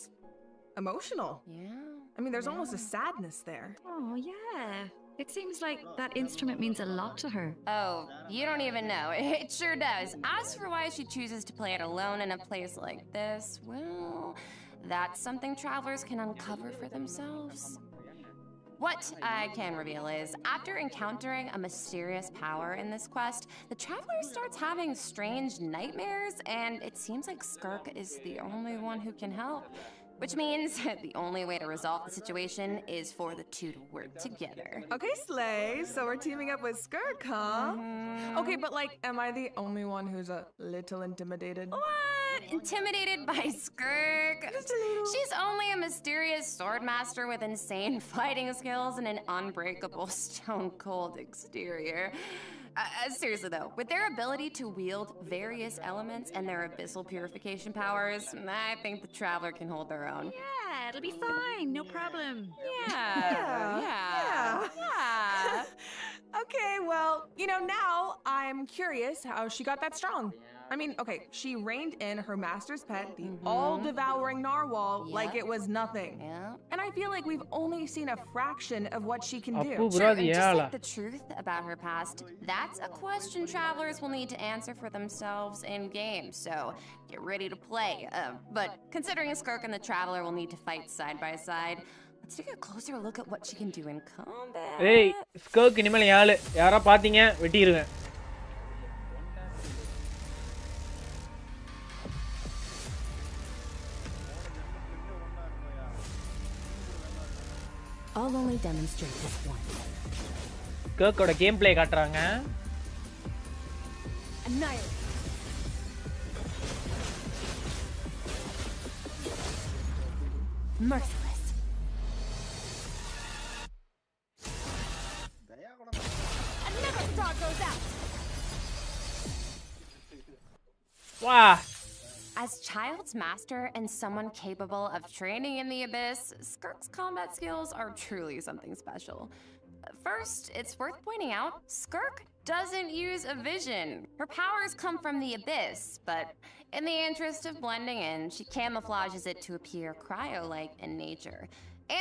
emotional. Yeah. I mean, there's almost a sadness there. Oh, yeah. It seems like that instrument means a lot to her. Oh, you don't even know. It sure does. As for why she chooses to play it alone in a place like this, well, that's something travelers can uncover for themselves. What I can reveal is, after encountering a mysterious power in this quest, the traveler starts having strange nightmares, and it seems like Skirk is the only one who can help. Which means the only way to resolve the situation is for the two to work together. Okay, Slay, so we're teaming up with Skirk, huh? Okay, but like, am I the only one who's a little intimidated? What? Intimidated by Skirk? She's only a mysterious swordmaster with insane fighting skills and an unbreakable stone-cold exterior. Seriously though, with their ability to wield various elements and their abyssal purification powers, I think the Traveler can hold their own. Yeah, it'll be fine. No problem. Yeah. Okay, well, you know, now I'm curious how she got that strong. I mean, okay, she reined in her master's pet, the all-devouring narwhal, like it was nothing. Yeah. And I feel like we've only seen a fraction of what she can do. Appu Sure, bro, and just yeah. like the truth about her past, that's a question travelers will need to answer for themselves in game, so get ready to play. But considering Skirk and the Traveler will need to fight side by side, let's take a closer look at what she can do in combat. ஏய் ஸ்கர்க் இனிமேல் யாரு யாரா பாத்தீங்க வெட்டிடுவேன். I'll only demonstrate this once. ஸ்கர்க்கோட game play காட்டுறாங்க. Annihilate. Merciless. Another star goes out. Wow. As Child's master and someone capable of training in the Abyss, Skirk's combat skills are truly something special. First, it's worth pointing out, Skirk doesn't use a vision. Her powers come from the Abyss, but in the interest of blending in, she camouflages it to appear cryo-like in nature.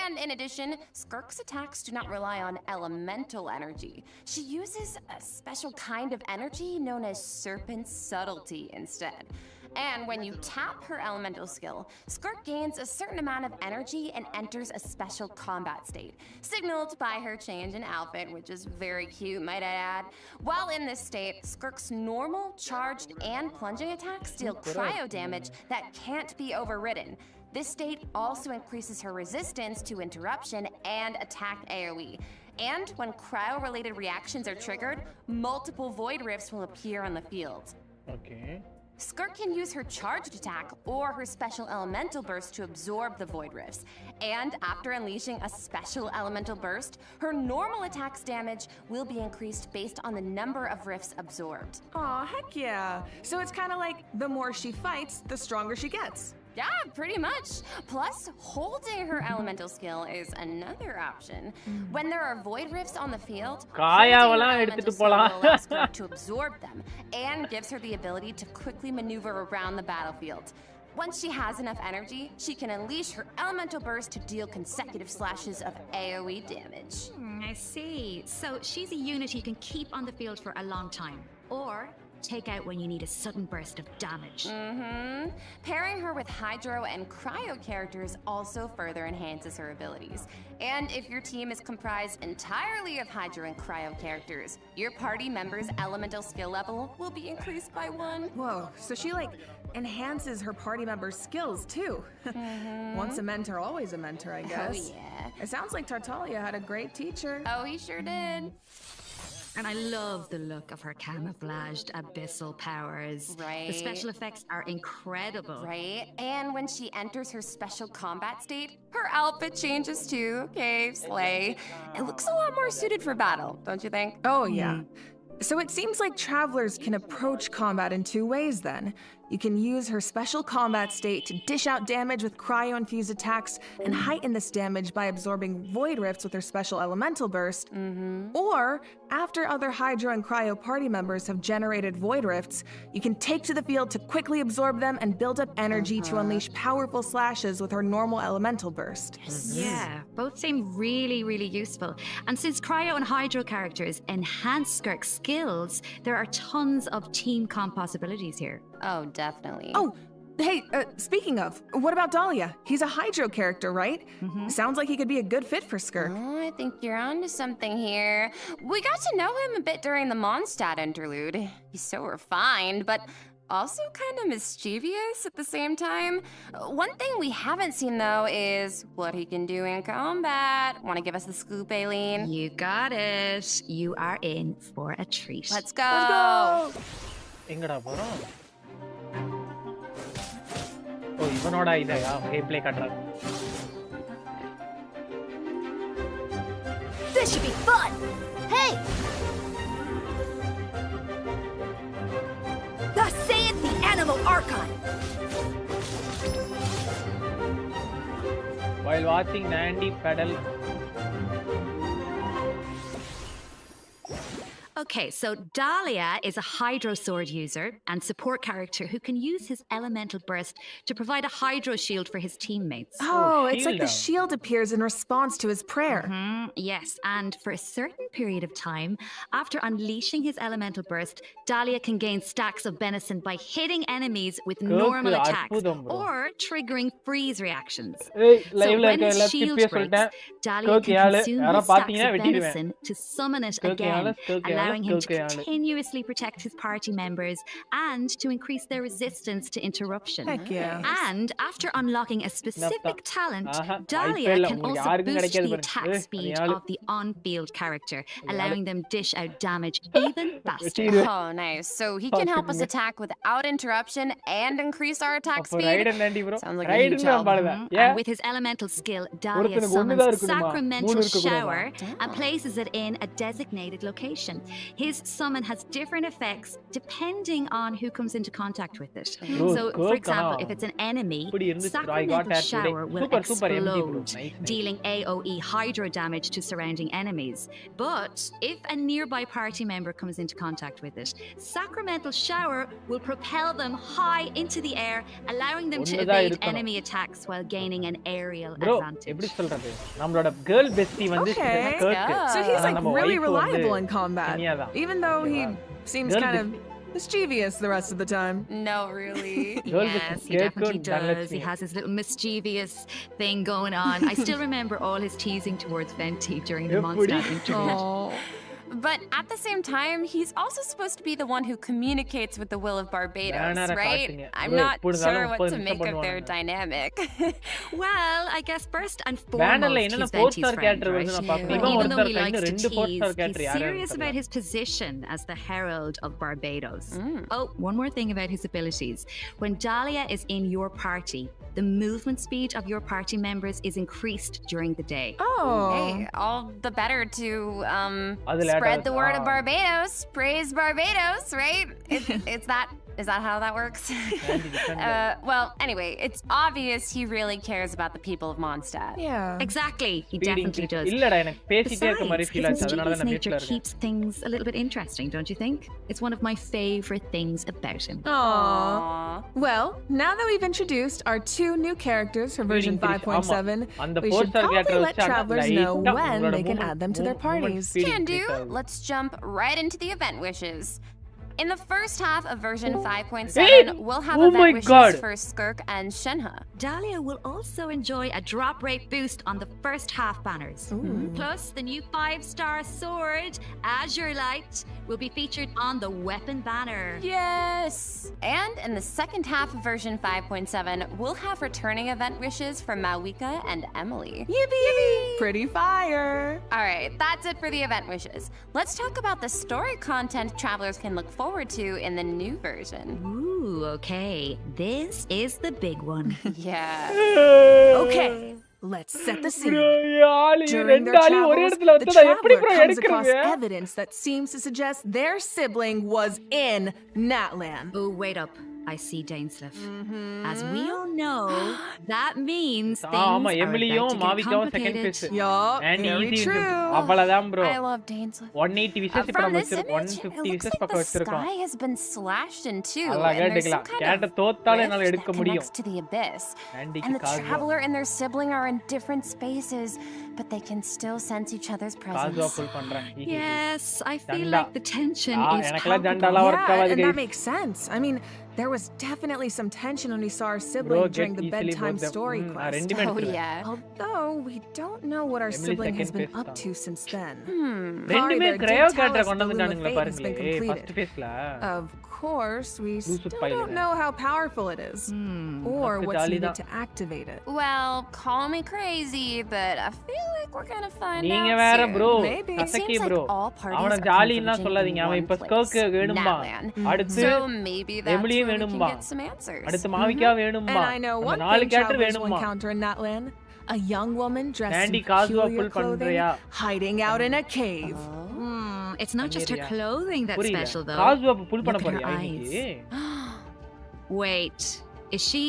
And in addition, Skirk's attacks do not rely on elemental energy. She uses a special kind of energy known as Serpent Subtlety instead. And when you tap her elemental skill, Skirk gains a certain amount of energy and enters a special combat state, signaled by her change in outfit, which is very cute, might I add. While in this state, Skirk's normal, charged, and plunging attacks deal cryo damage that can't be overridden. This state also increases her resistance to interruption and attack AoE. And when cryo-related reactions are triggered, multiple void rifts will appear on the field. Okay. Skirk can use her charged attack or her special elemental burst to absorb the void rifts. And after unleashing a special elemental burst, her normal attack's damage will be increased based on the number of rifts absorbed. Aw, heck yeah. So it's kind of like the more she fights, the stronger she gets. Yeah, pretty much. Plus, holding her elemental skill is another option. When there are void rifts on the field, holding her elemental skill will allow Skirk to absorb them and gives her the ability to quickly maneuver around the battlefield. Once she has enough energy, she can unleash her elemental burst to deal consecutive slashes of AoE damage. I see. So she's a unit you can keep on the field for a long time, or take out when you need a sudden burst of damage. Pairing her with Hydro and Cryo characters also further enhances her abilities. And if your team is comprised entirely of Hydro and Cryo characters, your party member's elemental skill level will be increased by 1. Whoa, so she like enhances her party members' skills too. Once a mentor, always a mentor, I guess. Oh yeah. It sounds like Tartaglia had a great teacher. Oh, he sure did. And I love the look of her camouflaged abyssal powers. Right. The special effects are incredible. Right? And when she enters her special combat state, her outfit changes too. Okay, slay. It looks a lot more suited for battle, don't you think? Oh, yeah. So it seems like travelers can approach combat in 2 ways then. You can use her special combat state to dish out damage with cryo-infused attacks and heighten this damage by absorbing void rifts with her special elemental burst. Or, after other Hydro and Cryo party members have generated void rifts, you can take to the field to quickly absorb them and build up energy to unleash powerful slashes with her normal elemental burst. Yeah, both seem really, really useful. And since Cryo and Hydro characters enhance Skirk's skills, there are tons of team comp possibilities here. Oh, definitely. Oh, hey, speaking of, what about Dahlia? He's a Hydro character, right? Sounds like he could be a good fit for Skirk. Oh, I think you're onto something here. We got to know him a bit during the Mondstadt interlude. He's so refined, but also kind of mischievous at the same time. One thing we haven't seen, though, is what he can do in combat. Want to give us the scoop, Aileen? You got it. You are in for a treat. Let's go! எங்கடா போறோம்? Oh இவனோட இதா game play காட்றாங்க. This should be fun. Hey. Thus saith the Animal Archive. While watching Nandy pedal. Okay, so Dahlia is a Hydro Sword user and support character who can use his elemental burst to provide a Hydro shield for his teammates. Oh, it's like the shield appears in response to his prayer. Yes, and for a certain period of time, after unleashing his elemental burst, Dahlia can gain stacks of benison by hitting enemies with normal attacks or triggering freeze reactions. So when his shield breaks, Dahlia can consume his stacks of benison to summon it again, allowing him to continuously protect his party members and to increase their resistance to interruption. Heck yeah. And after unlocking a specific talent, Dahlia can also boost the attack speed of the on-field character, allowing them dish out damage even faster. Oh, nice. So he can help us attack without interruption and increase our attack speed? Sounds like a huge help. And with his elemental skill, Dahlia summons Sacramental Shower and places it in a designated location. His summon has different effects depending on who comes into contact with it. So, for example, if it's an enemy, Sacramental Shower will explode, dealing AoE Hydro damage to surrounding enemies. But if a nearby party member comes into contact with it, Sacramental Shower will propel them high into the air, allowing them to evade enemy attacks while gaining an aerial advantage. Okay, so he's like really reliable in combat, even though he seems kind of mischievous the rest of the time. No, really. Yes, he definitely does. He has his little mischievous thing going on. I still remember all his teasing towards Venti during the Mondstadt interlude. But at the same time, he's also supposed to be the one who communicates with the will of Barbados, right? I'm not sure what to make of their dynamic. Well, I guess first and foremost, he's Venti's friend, right? But even though he likes to tease, he's serious about his position as the Herald of Barbados. Oh, one more thing about his abilities. When Dahlia is in your party, the movement speed of your party members is increased during the day. Hey, all the better to spread the word of Barbados. Praise Barbados, right? It's that Is that how that works? Well, anyway, it's obvious he really cares about the people of Mondstadt. Yeah. Exactly, he definitely does. Besides, his mischievous nature keeps things a little bit interesting, don't you think? It's one of my favorite things about him. Aww. Well, now that we've introduced our 2 new characters for version 5.7, we should probably let travelers know when they can add them to their parties. Can do. Let's jump right into the event wishes. In the first half of version 5.7, we'll have event wishes for Skirk and Shenhe. Dahlia will also enjoy a drop rate boost on the first half banners. Plus, the new 5-star sword, Azure Light, will be featured on the weapon banner. Yes! And in the second half of version 5.7, we'll have returning event wishes for Mawika and Emily. Yippee! Pretty fire! Alright, that's it for the event wishes. Let's talk about the story content travelers can look forward to in the new version. Ooh, okay. This is the big one. Yeah. Okay, let's set the scene. During their travels, the traveler comes across evidence that seems to suggest their sibling was in Natlan. Oh, wait up. I see Dainsleif. As we all know, that means things are about to get complicated. Yup, very true. I love Dainsleif. 180 wishes இப்ப நம்ம வச்சிருக்கோம் 150 wishes பக்கம் The வச்சிருக்கோம் sky has been slashed in two, அழகா and there's some எடுக்கலாம் kind கேட்ட of தோத்தால என்னால rift எடுக்க that முடியும் connects to the abyss. Nandyக்கு And the காசு traveler and their sibling are in different spaces, but they can still sense each other's காசு presence. Full பண்றேன் Yes, I feel Janda. like the tension is எனக்கெல்லாம் palpable. ஜண்டாலாம் work Yeah, ஆகாது and that guys makes sense. I mean, there was definitely some tension when we saw our bro sibling get during the easily bedtime both them story நான் quest. ரெண்டுமே Oh எடுத்துருவேன் yeah. Although we don't know what our Emily sibling has second been phase up தான். to since then. ரெண்டுமே Father did கிரையோ tell கேட்டற us கொண்டு the Loom of வந்துட்டானுங்களே Fate has been பாருங்க first completed. ஃபேஸ்ல Of course, we still பையலுங்க. don't know how powerful it is or நமக்கு what's jolly needed தான். to activate it. Well, call me crazy, but I feel like we're gonna find நீங்க out வேற soon. Bro Maybe. It கசக்கி seems bro like all parties அவன are ஜாலின்னா converging சொல்லாதீங்க in அவன் one இப்ப place, ஸ்கர்க்கு வேணும்பா Natlan. அடுத்து So maybe that's எமிலியும் where we can வேணும்பா get some answers. அடுத்து மாவிக்கா And வேணும்பா I know அந்த one நாலு thing கேரக்டர் travelers will வேணும்பா encounter in Natlan. A young woman dressed Nandy in காசுவா peculiar புல் clothing, பண்றியா hiding out in a cave. It's not just her பண்ணிறியா? clothing that's புரியல special, though. காசுவா புல் பண்ண Look at her போறியா eyes. இன்னைக்கு Wait, is she...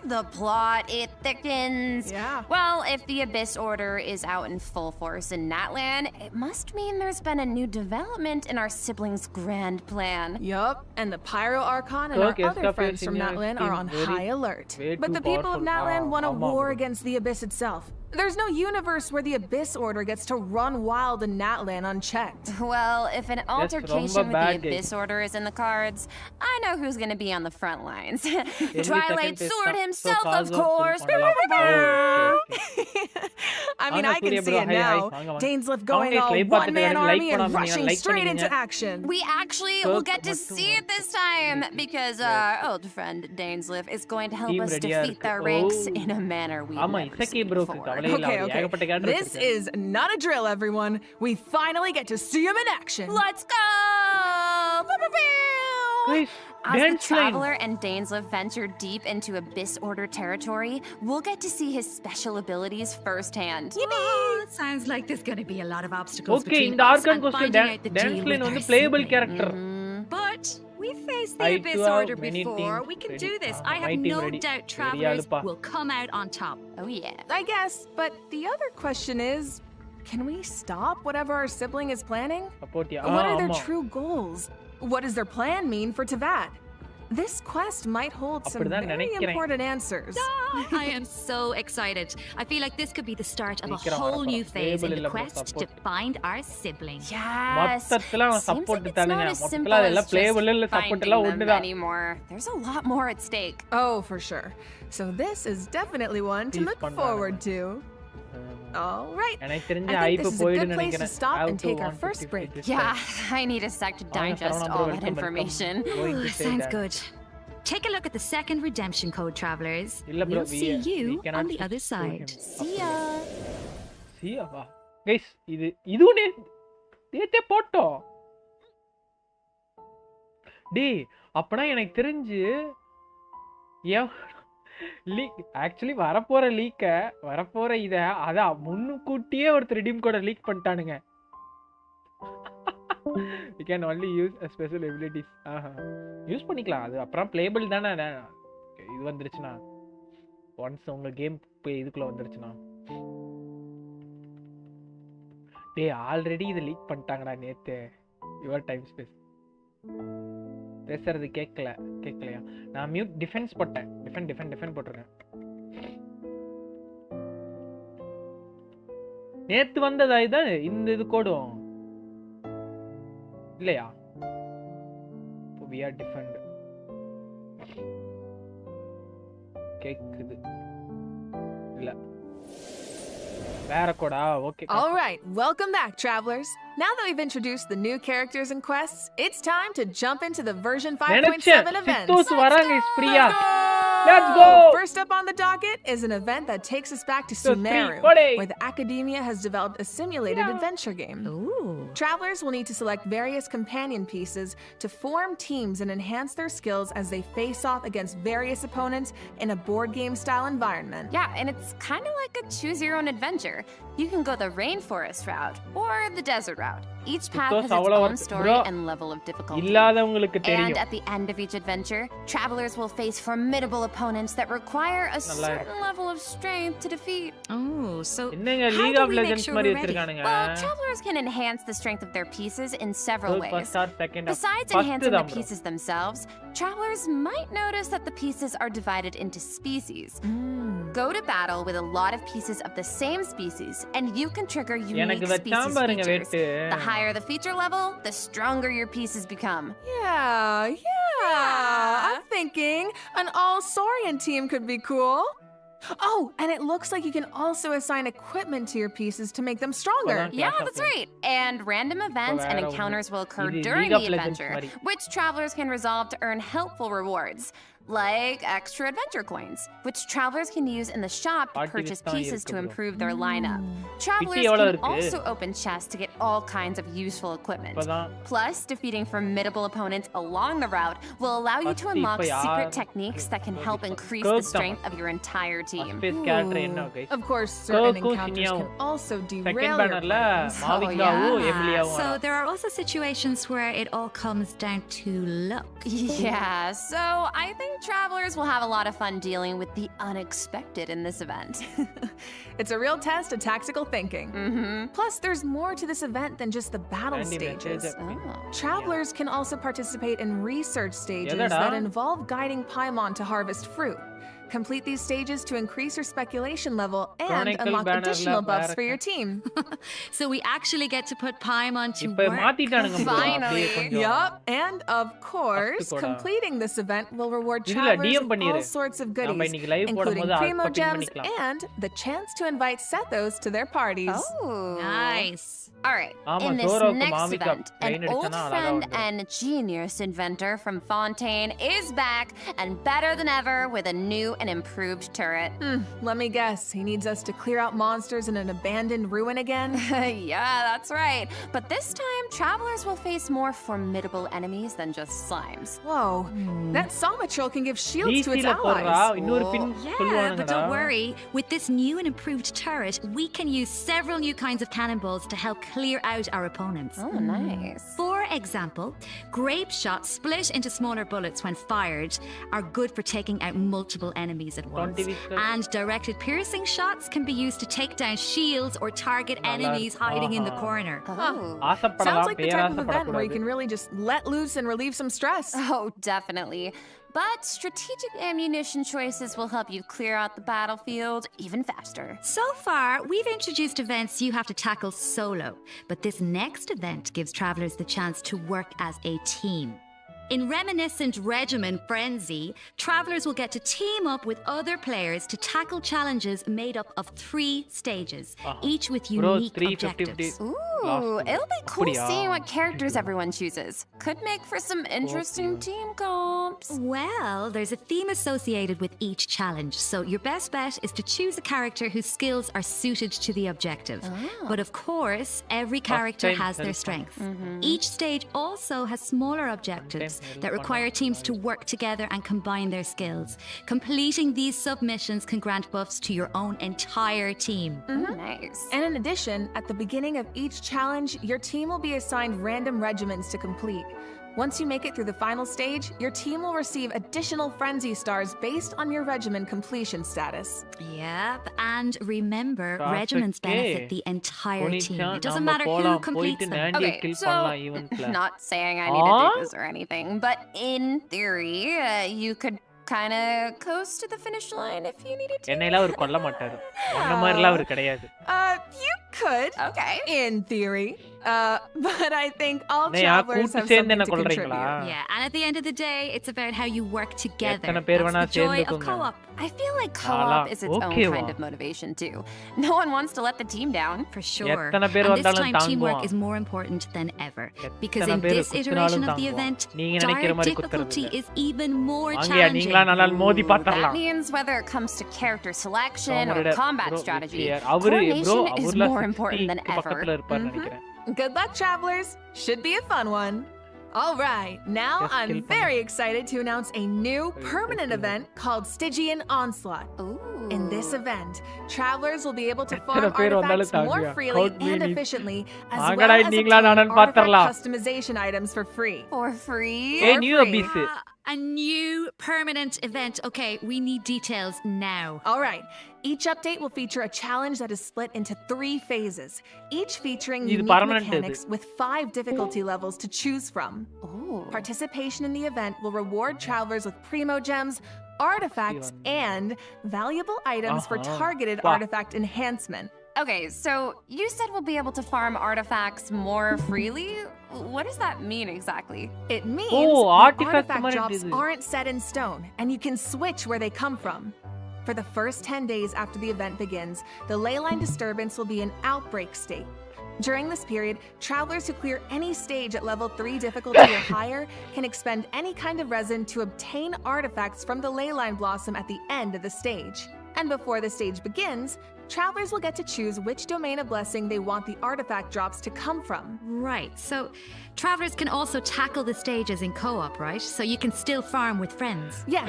The plot, it thickens. Yeah. Well, if the Abyss Order is out in full force in Natlan, it must mean there's been a new development in our siblings' grand plan. Yup, and the Pyro Archon and Kirk our other escapes friends from in your Natlan team are on very- high alert. way But too the people of powerful. Natlan want a ஆமா war bro. against the Abyss itself. There's no universe where the Abyss Order gets to run wild in Natlan unchecked. Well, if an altercation with the bad, Abyss guys. Order is in the cards, I know who's gonna be on the front lines. second Twilight phase Sword தான். himself, So of காசுவா course. புல் பண்ணலாம் I mean, வாங்க, I can Surya see bro, it hi, hi. now. வாங்க, வாங்க. Dainsleif அவங்க going all live பார்த்துட்டு one-man like army and பண்ணாம rushing like straight into பண்ணீங்க. action. We actually will Kirk get to மட்டும் see it this time because our old friend Dainsleif is going to help Team us ready-ஆ defeat இருக்கு. their ranks Oh. in a manner we've ஆமா never Isakki seen ப்ரோக்கு before. கவலை இல்ல Okay, அவர் okay. ஏகப்பட்ட character This is not a drill, everyone. We finally get to see him in action. Let's go! guys As the dance line Traveler and Dainsleif venture deep into Abyss Order territory, we'll get to see his special abilities firsthand. Oh, it sounds like there's going to be a lot of obstacles okay between இந்த us archon and ghost finding out the dance deal line with வந்து our playable sibling. Character But we faced the I Abyss too have Order many before. teams We can ready. do this. I my have team no ready. doubt Ready travelers ஆளுப்பா. will come out on top. Oh yeah. I guess, but the other question is, can we stop whatever our sibling is planning? சப்போர்ட்டியா What are their ஆமா true goals? What does their plan mean for Teyvat? This quest might hold some அப்படிதான் very நினைக்கிறேன். important answers. I am so excited. I feel like this could be the start of a சீக்கிரம் whole வரப்போறோம். new phase in Playable the இல்ல bro, quest to support. find our sibling. Yes. மொத்தத்துல அவன் Seems support like it's தானுங்க not as simple மொத்தத்துல அதெல்லாம் as playable just இல்ல support finding எல்லாம் them ஒண்ணுதான் anymore. There's a lot more at stake. Oh, for sure. So this is definitely one to Please look பண்றாங்க. forward to. All right. எனக்கு I தெரிஞ்ச think ஐப்பு this is a good போய்டுன்னு place to நினைக்கிறேன் stop Have and to take our 150 first break. this Yeah, time. I need a sec to வாங்க, digest Saravana bro, all that welcome, information. welcome. Going to say Sounds that. good. Take a look at the second redemption code, travelers. இல்ல bro, We'll see we you cannot on the switch other to side. him. See ya. See ya வா guys இதுவும் நேத்தே போட்டோம் டேய் அப்பனா எனக்கு தெரிஞ்சு league actually வரப்போற இத அதான் முன்னுக்கூட்டியே ஒருத்தர் ரிடீம் கோட லீக் பண்ணிட்டானுங்க we can only use a special abilities use பண்ணிக்கலாம். அது அப்புறம் பிளேபிள் தானே இது வந்துருச்சுன்னா. ஒன்ஸ் உங்க கேம் இதுக்குள்ள வந்துருச்சுன்னா. டேய் ஆல்ரெடி இதை லீக் பண்ணிட்டாங்கடா நேத்து. யுவர் டைம் ஸ்பேஸ் பேசுறது கேட்கலையா? நான் மியூட் டிஃபென்ஸ் போட்டேன். டிஃபெண்ட் போட்டிருக்கேன். நேத்து வந்ததா இதான் இந்த இது கோடும் இல்லையா? we are defend கேக்குது இல்ல வேற கோடா? Okay. All right, welcome back, travelers. Now that we've introduced the new characters and quests, it's time to jump into the version 5.7 events. Let's go! First up on the docket is an event that takes us back to Sumeru, where the Academia has developed a simulated adventure game. Ooh. Travelers will need to select various companion pieces to form teams and enhance their skills as they face off against various opponents in a board game style environment. Yeah, and it's kind of like a choose your own adventure. You can go the rainforest route or the desert route. Each path has its own story and level of difficulty. And at the end of each adventure, travelers will face formidable opponents that require a certain level of strength to defeat. Oh, so how do we make sure we're ready? Well, travelers can enhance the strength of their pieces in several ways. Besides enhancing the pieces themselves, travelers might notice that the pieces are divided into species. Go to battle with a lot of pieces of the same species, and you can trigger unique species features. The higher the feature level, the stronger your pieces become. Yeah. I'm thinking an all-Saurian team could be cool. Oh, and it looks like you can also assign equipment to your pieces to make them stronger. Yeah, that's right. And random events and encounters will occur during the adventure, which travelers can resolve to earn helpful rewards. Like extra adventure coins, which travelers can use in the shop to purchase pieces to improve their lineup. Travelers can also open chests to get all kinds of useful equipment. Plus, defeating formidable opponents along the route will allow you to unlock secret techniques that can help increase the strength of your entire team. Of course, certain encounters can also derail your plans. So there are also situations where it all comes down to luck. Yeah, so I think travelers will have a lot of fun dealing with the unexpected in this event. It's a real test of tactical thinking. Plus, there's more to this event than just the battle stages. Travelers can also participate in research stages that involve guiding Paimon to harvest fruit. Complete these stages to increase your speculation level and unlock additional buffs for your team. So we actually get to put Paimon to work. Finally. Yup, and of course, completing this event will reward travelers with all sorts of goodies, including primo gems and the chance to invite Sethos to their parties. Oh, nice. All right, in this next event, an old friend and genius inventor from Fontaine is back and better than ever with a new and improved turret. Let me guess, he needs us to clear out monsters in an abandoned ruin again? Yeah, that's right. But this time, travelers will face more formidable enemies than just slimes. Whoa, that Somatrol can give shields to its allies. Yeah, but don't worry. With this new and improved turret, we can use several new kinds of cannonballs to help clear out our opponents. Oh, nice. For example, grape shots split into smaller bullets when fired are good for taking out multiple enemies at once. And directed piercing shots can be used to take down shields or target enemies hiding in the corner. Sounds like the type of event where you can really just let loose and relieve some stress. Oh, definitely. But strategic ammunition choices will help you clear out the battlefield even faster. So far, we've introduced events you have to tackle solo, but this next event gives travelers the chance to work as a team. In reminiscent Regimen Frenzy, travelers will get to team up with other players to tackle challenges made up of 3 stages, each with unique objectives. Ooh, it'll be cool seeing what characters everyone chooses. Could make for some interesting team comps. Well, there's a theme associated with each challenge, so your best bet is to choose a character whose skills are suited to the objective. But of course, every character has their strengths. Each stage also has smaller objectives that require teams to work together and combine their skills. Completing these submissions can grant buffs to your own entire team. Nice. And in addition, at the beginning of each challenge, your team will be assigned random regiments to complete. Once you make it through the final stage, your team will receive additional frenzy stars based on your regimen completion status. Yep, and remember, regimens benefit the entire team. It doesn't matter who completes them. Okay, so not saying I need to do this or anything, but in theory, you could kind of coast to the finish line if you needed to. You could. Okay. In theory. But I think all travelers have something to contribute. Yeah, and at the end of the day, it's about how you work together. That's the joy of co-op. I feel like co-op is its own kind of motivation too. No one wants to let the team down. For sure. And this time, teamwork is more important than ever. Because in this iteration of the event, direct difficulty is even more challenging. That means whether it comes to character selection or combat strategy, coordination is more important than ever. Good luck, travelers. Should be a fun one. All right, now I'm very excited to announce a new permanent event called Stygian Onslaught. In this event, travelers will be able to farm artifacts more freely and efficiently, as well as obtain artifact customization items for free. For free? A new permanent event. Okay, we need details now. All right. Each update will feature a challenge that is split into 3 phases, each featuring unique mechanics with 5 difficulty levels to choose from. Participation in the event will reward travelers with primo gems, artifacts, and valuable items for targeted artifact enhancement. Okay, so you said we'll be able to farm artifacts more freely? What does that mean exactly? It means artifact drops aren't set in stone, and you can switch where they come from. For the first 10 days after the event begins, the leyline disturbance will be in outbreak state. During this period, travelers who clear any stage at level 3 difficulty or higher can expend any kind of resin to obtain artifacts from the leyline blossom at the end of the stage. And before the stage begins, travelers will get to choose which domain of blessing they want the artifact drops to come from. Right, so travelers can also tackle the stages in co-op, right? So you can still farm with friends. Yes.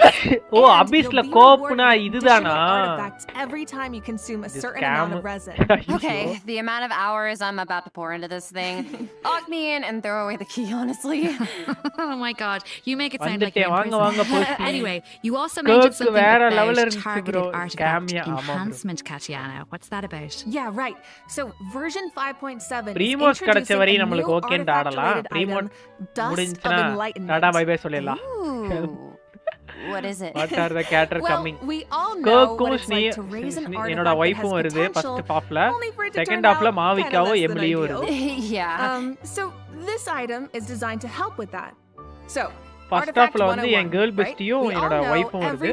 Abyssla co-opna idudana. Artifacts every time you consume a certain amount of resin. Okay, the amount of hours I'm about to pour into this thing. Lock me in and throw away the key, honestly. Oh my god, you make it sound like you're in prison. Anyway, you also mentioned something about targeted artifact enhancement, Katiana. What's that about? Yeah, right. So version 5.7 Primos kadachcha vari namakku okay nu aadala. Primos mudinchana tada bye bye sollala. What is it? What are the characters coming? We all know what it's like to raise an artifact enoda wife varudhu first half la, second half la Maavikavu Emily varudhu. Yeah. So this item is designed to help with that. So first half la vandu en girl bestiyum enoda wife varudhu,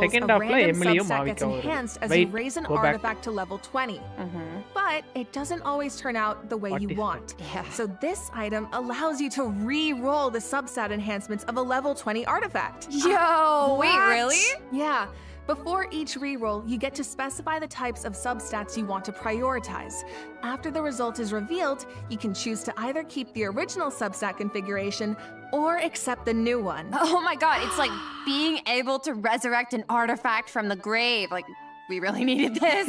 second half la Emily Maavikavu varudhu. Wait, raise an artifact to level 20. But it doesn't always turn out the way you want. So this item allows you to re-roll the substat enhancements of a level 20 artifact. Yo, wait, really? Yeah. Before each reroll, you get to specify the types of substats you want to prioritize. After the result is revealed, you can choose to either keep the original substat configuration or accept the new one. Oh my god, it's like being able to resurrect an artifact from the grave. Like, we really needed this.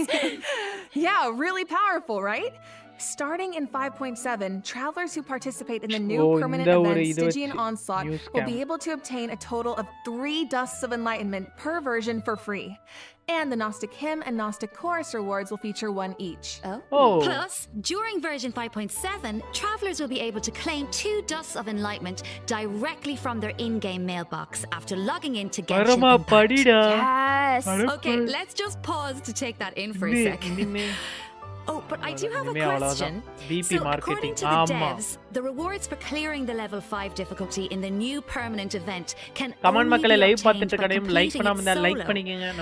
Yeah, really powerful, right? Starting in 5.7, travelers who participate in the new permanent event Stygian Onslaught will be able to obtain a total of 3 Dusts of Enlightenment per version for free. And the Gnostic Hymn and Gnostic Chorus rewards will feature 1 each. Plus, during version 5.7, travelers will be able to claim 2 Dusts of Enlightenment directly from their in-game mailbox after logging in to Genshin Impact. Yes! Okay, let's just pause to take that in for a second. Oh, but I do have a question. So, according to the devs, the rewards for clearing the level 5 difficulty in the new permanent event can only be obtained by completing it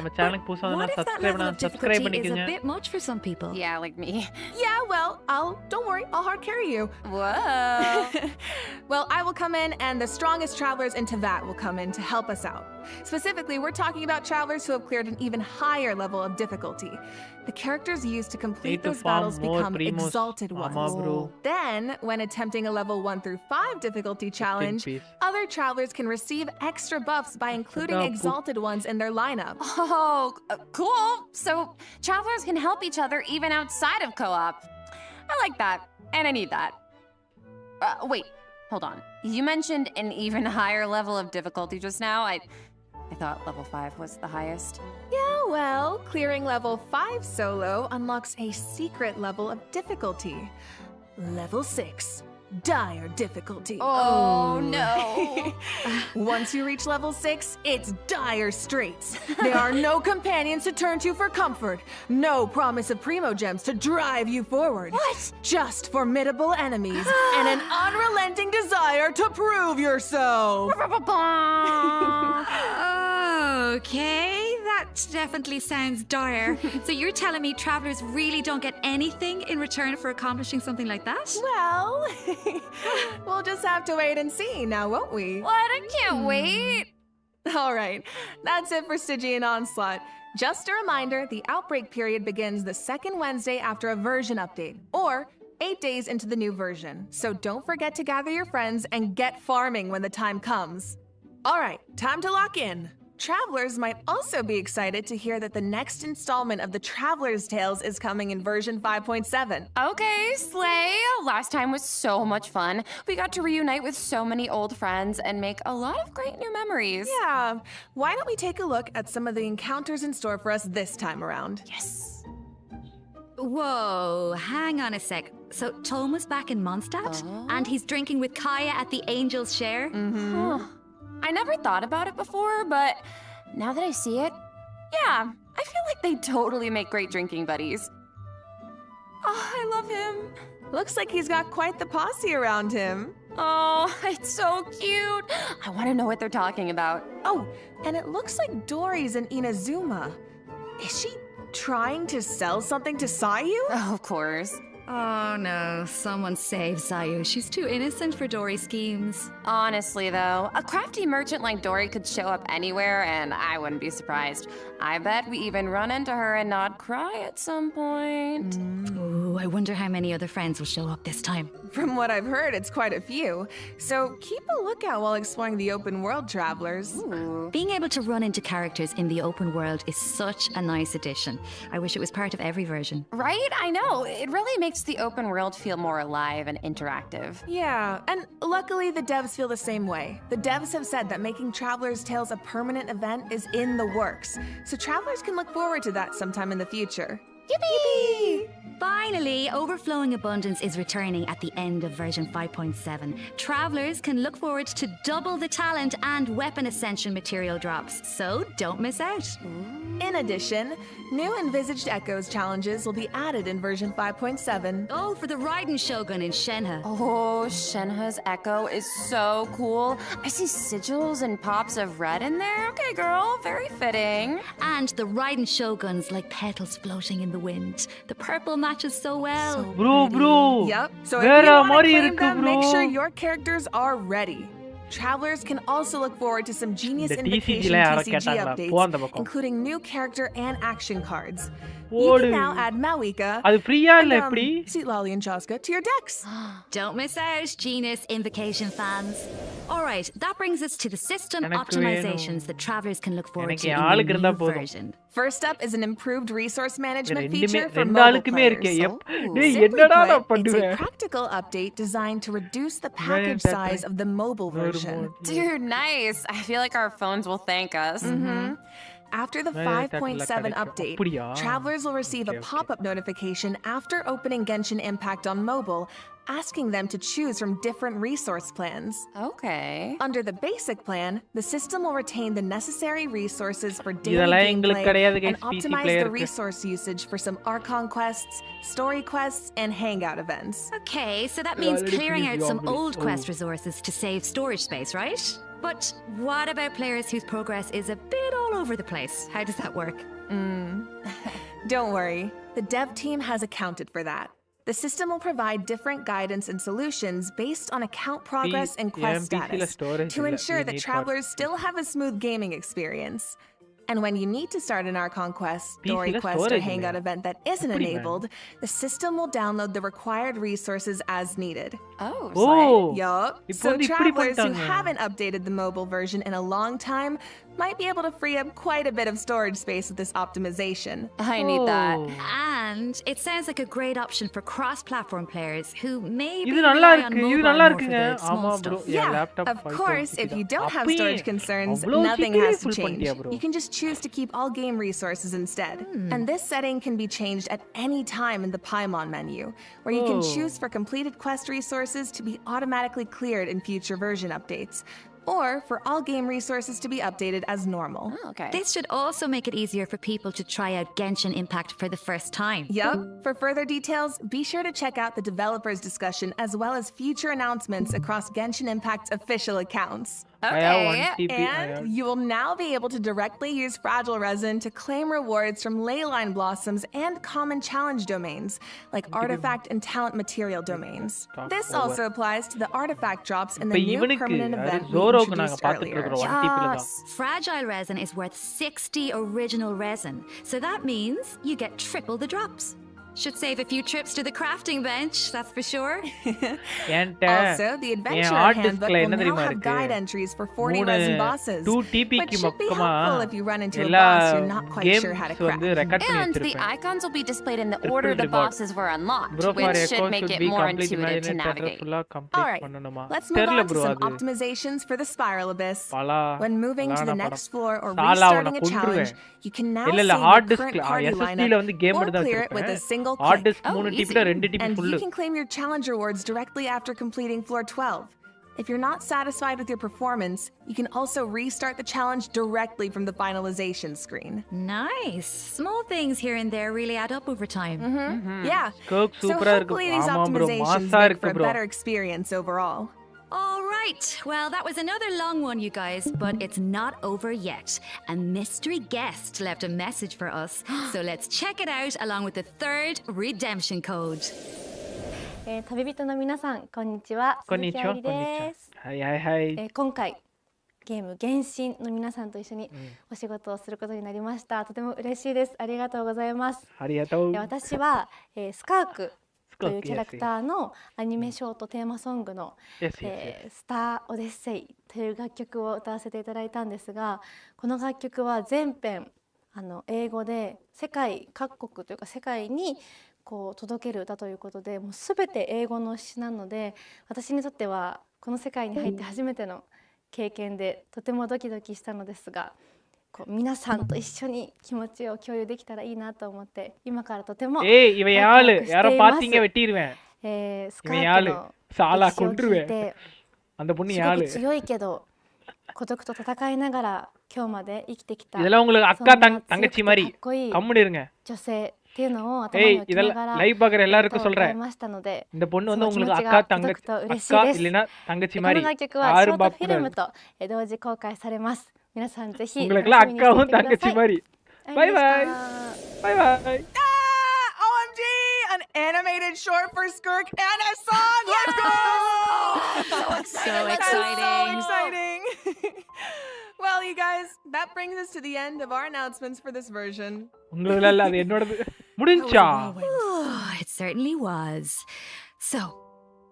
solo. What if that level of difficulty is a bit much for some people? Yeah, like me. Yeah, well, don't worry, I'll hard carry you. Whoa. Well, I will come in and the strongest travelers in Teyvat will come in to help us out. Specifically, we're talking about travelers who have cleared an even higher level of difficulty. The characters used to complete those battles become exalted ones. Then, when attempting a level 1 through 5 difficulty challenge, other travelers can receive extra buffs by including exalted ones in their lineup. Oh, cool. So travelers can help each other even outside of co-op. I like that, and I need that. Wait, Hold on. You mentioned an even higher level of difficulty just now. I thought level 5 was the highest. Yeah, well, clearing level 5 solo unlocks a secret level of difficulty. Level 6. Dire difficulty. Oh, no. Once you reach level 6, it's dire straits. There are no companions to turn to for comfort. No promise of primo gems to drive you forward. What? Just formidable enemies and an unrelenting desire to prove yourself. Okay, that definitely sounds dire. So you're telling me travelers really don't get anything in return for accomplishing something like that? Well, we'll just have to wait and see now, won't we? What? I can't wait. All right, that's it for Stygian Onslaught. Just a reminder, the outbreak period begins the second Wednesday after a version update, or 8 days into the new version. So don't forget to gather your friends and get farming when the time comes. All right, time to lock in. Travelers might also be excited to hear that the next installment of the Traveler's Tales is coming in version 5.7. Okay, slay. Last time was so much fun. We got to reunite with so many old friends and make a lot of great new memories. Yeah, why don't we take a look at some of the encounters in store for us this time around? Yes. Whoa, hang on a sec. So Tom was back in Mondstadt, and he's drinking with Kaya at the Angel's Share? Huh. I never thought about it before, but now that I see it, yeah, I feel like they totally make great drinking buddies. Oh, I love him. Looks like he's got quite the posse around him. Oh, it's so cute. I want to know what they're talking about. Oh, and it looks like Dory's in Inazuma. Is she trying to sell something to Sayu? Oh, of course. Oh no, someone save Sayu. She's too innocent for Dory's schemes. Honestly, though, a crafty merchant like Dory could show up anywhere, and I wouldn't be surprised. I bet we even run into her and not cry at some point. Ooh, I wonder how many other friends will show up this time. From what I've heard, it's quite a few. So keep a lookout while exploring the open world, travelers. Ooh. Being able to run into characters in the open world is such a nice addition. I wish it was part of every version. Right? I know. It really makes the open world feel more alive and interactive. Yeah, and luckily the devs feel the same way. The devs have said that making Traveler's Tales a permanent event is in the works, so travelers can look forward to that sometime in the future. Yippee! Finally, Overflowing Abundance is returning at the end of version 5.7. Travelers can look forward to double the talent and weapon ascension material drops, so don't miss out. In addition, new Envisaged Echoes challenges will be added in version 5.7. Oh, for the Raiden Shogun in Shenhe. Oh, Shenhe's Echo is so cool. I see sigils and pops of red in there. Okay, girl, very fitting. And the Raiden Shoguns like petals floating in the wind. The purple matches so well. Bro. Yep, so if Vera, you want to Mari claim irukku, them, make bro. sure your characters are ready. Travelers can also look forward to some Genius The Invocation TCG la TCG கேட்டாங்களா? updates, போ அந்த பக்கம். including new character and action cards. You ஓடு. can now add Malika அது ஃப்ரீயா இல்ல and எப்படி? Sweet Lolly and Chaska to your decks. Don't miss out, Genius Invocation fans. All right, that brings us to the system எனக்கு optimizations வேணும். that travelers can look forward எனக்கு to in ஆளுக்கு the இருந்தா new போதும். version. First up is an improved resource management ரெண்டுமே feature for ரெண்டு mobile ஆளுக்குமே இருக்கே. players. டேய் Simply என்னடா put, நான் it's a பண்ணுவேன்? practical update designed to reduce the package size of the mobile version. Dude, nice. I feel like our phones will thank us. After the 5.7 update, travelers will receive a pop-up notification after opening Genshin Impact on mobile, asking them to choose from different resource plans. Okay. Under the basic plan, the system will retain the necessary resources for daily இதெல்லாம் எங்களுக்கு gameplay கிடையாது and guys, PC optimize the player-க்கு. resource usage for some Archon quests, story quests, and hangout events. Okay, so that means already clearing finished out some Humbly. old quest resources to save storage space, right? But what about players whose progress is a bit all over the place? How does that work? Don't worry, the dev team has accounted for that. The system will provide different guidance and solutions based on account progress and quest status to ensure that travelers still have a smooth gaming experience. And when you need to start an Archon quest, story quest, or hangout event that isn't enabled, the system will download the required resources as needed. Oh, Oh. Yup. இப்போ So வந்து இப்படி travelers who பண்ணிட்டாங்க. haven't updated the mobile version in a long time might be able to free up quite a bit of storage space with this optimization. I need that. And it sounds like a great option for cross-platform players who maybe இது நல்லா rely on இருக்கு இது mobile நல்லா more for இருக்குங்க the small ஆமா bro stuff. Yeah, laptop of course, if you don't have storage concerns, அவ்ளோ nothing சீக்கிரமே has to full change. பண்ணிட்டியா bro You can just choose to keep all game resources instead. And this setting can be changed at any time in the Paimon menu, where you can choose for completed quest resources to be automatically cleared in future version updates, or for all game resources to be updated as normal. Oh, okay. This should also make it easier for people to try out Genshin Impact for the first time. Yup. For further details, be sure to check out the developers' discussion as well as future announcements across Genshin Impact's official accounts. I have one Okay. TP And you will now be able to directly use Fragile Resin to claim rewards from Leyline Blossoms and common challenge domains, like artifact and talent material domains. This also applies to the artifact drops in the new permanent event we introduced earlier. Yes. Fragile resin is worth 60 original resin, so that means you get triple the drops. Should save a few trips to the crafting bench, that's for sure. Also, the Adventurer Handbook will now have guide entries for 40 resin bosses, which should be helpful if you run into a boss you're not quite sure how to craft. And the icons will be displayed in the order the bosses were unlocked, which should make it more intuitive to navigate. Alright, let's move on to some optimizations for the Spiral Abyss. When moving to the next floor or restarting a challenge, you can now save your current party lineup or clear it with a single click. And you can claim your challenge rewards directly after completing floor 12. If you're not satisfied with your performance, you can also restart the challenge directly from the finalization screen. Nice. Small things here and there really add up over time. Yeah. So hopefully these optimizations make for a better experience overall. All right. Well, that was another long one, you guys, but it's not over yet. A mystery guest left a message for us, so let's check it out along with the third redemption code. 旅人の皆さん、こんにちは。こんにちは。鈴木愛理です。はいはいはい。今回ゲーム原神の皆さんと一緒にお仕事をすることになりました。とても嬉しいです。ありがとうございます。ありがとう。私は、スカークというキャラクターのアニメショートテーマソングの、スター・オデッセイという楽曲を歌わせていただいたんですが、この楽曲は全編英語で世界各国というか世界にこう届ける歌ということで、もう全て英語の詩なので、私にとってはこの世界に入って初めての経験でとてもドキドキしたのですが、こう皆さんと一緒に気持ちを共有できたらいいなと思って今からとてもワクワクしています。スカークの歴史を聞いてすごく強いけど孤独と戦いながら今日まで生きてきたそんな強くてかっこいい女性っていうのを頭に置きながら歌いましたので、その気持ちが届くと嬉しいです。この楽曲はショートフィルムと同時公開されます。皆さんぜひ楽しみにしていてください。バイバイ。バイバイ。OMG! An animated short for Skirk and a song! Let's go! So exciting. So exciting. Well, you guys, that brings us to the end of our announcements for this version. It certainly was. So,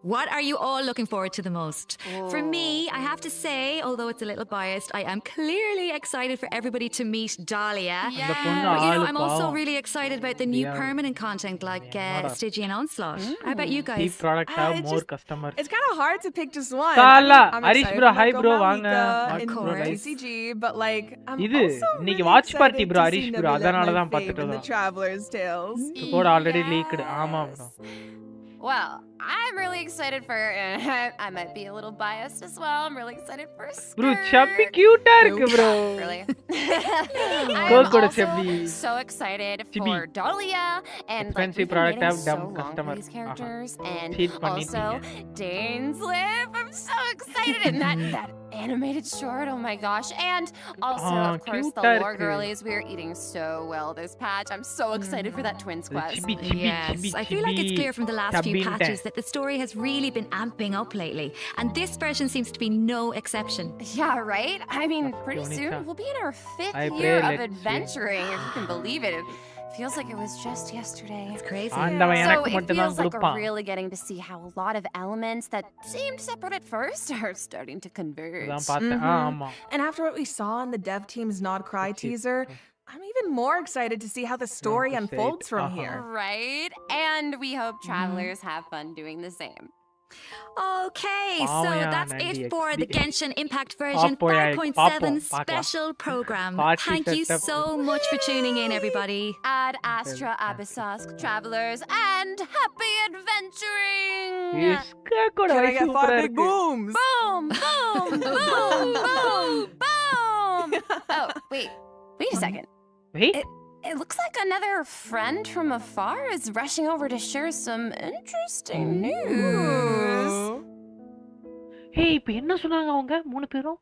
what are you all looking forward to the most? For me, I have to say, although it's a little biased, I am clearly excited for everybody to meet Dahlia. Yes. But you know, I'm also really excited about the new permanent content like Stygian Onslaught. How about you guys? Cheap products have more customers. It's kind of hard to pick just one. Sala, I'm Arish excited bro, for hi Mako bro, Malika vaanga. in Of course. TCG, but like I'm Idu, also இன்னைக்கு really watch party excited bro, to Arish see bro, அதனால Nebula தான் my fave பார்த்துட்டு in the இருக்கோம். Traveler's Tales. The code already leaked. ஆமா bro. Well, I'm really excited for, I might be a little biased as well. I'm really excited for Skirt. Bro, chubby cute இருக்கு bro. Really? Code I'm also chubby. so excited Chibi. for Dahlia and like Expensive we've been product waiting have so dumb long customer. for these characters and Cheat also Dane's Lip. I'm so excited and that animated short. Oh my gosh. And also of course the lore girlies. We are eating so well this patch. I'm so excited for that twins quest. Yes, I feel like it's clear from the last few patches that the story has really been amping up lately, and this version seems to be no exception. Yeah, right? I mean, pretty soon we'll be in our 5th year of adventuring, if you can believe it. It Feels like it was just yesterday. It's crazy. So it feels like we're really getting to see how a lot of elements that seemed separate at first are starting to converge. And after what we saw in the dev team's Not Cry teaser, I'm even more excited to see how the story unfolds from here. Right? And we hope travelers have fun doing the same. Okay, so that's it for the Genshin Impact version 5.7 special program. Thank you so much for tuning in, everybody. Ad Astra Abyssos, travelers, and happy adventuring! Can I get 5 big booms? Boom, boom, boom, boom, boom! Oh, wait a second. It looks like another friend from afar is rushing over to share some interesting news. Hey, இப்போ என்ன சொன்னாங்க அவங்க மூணு பேரும்?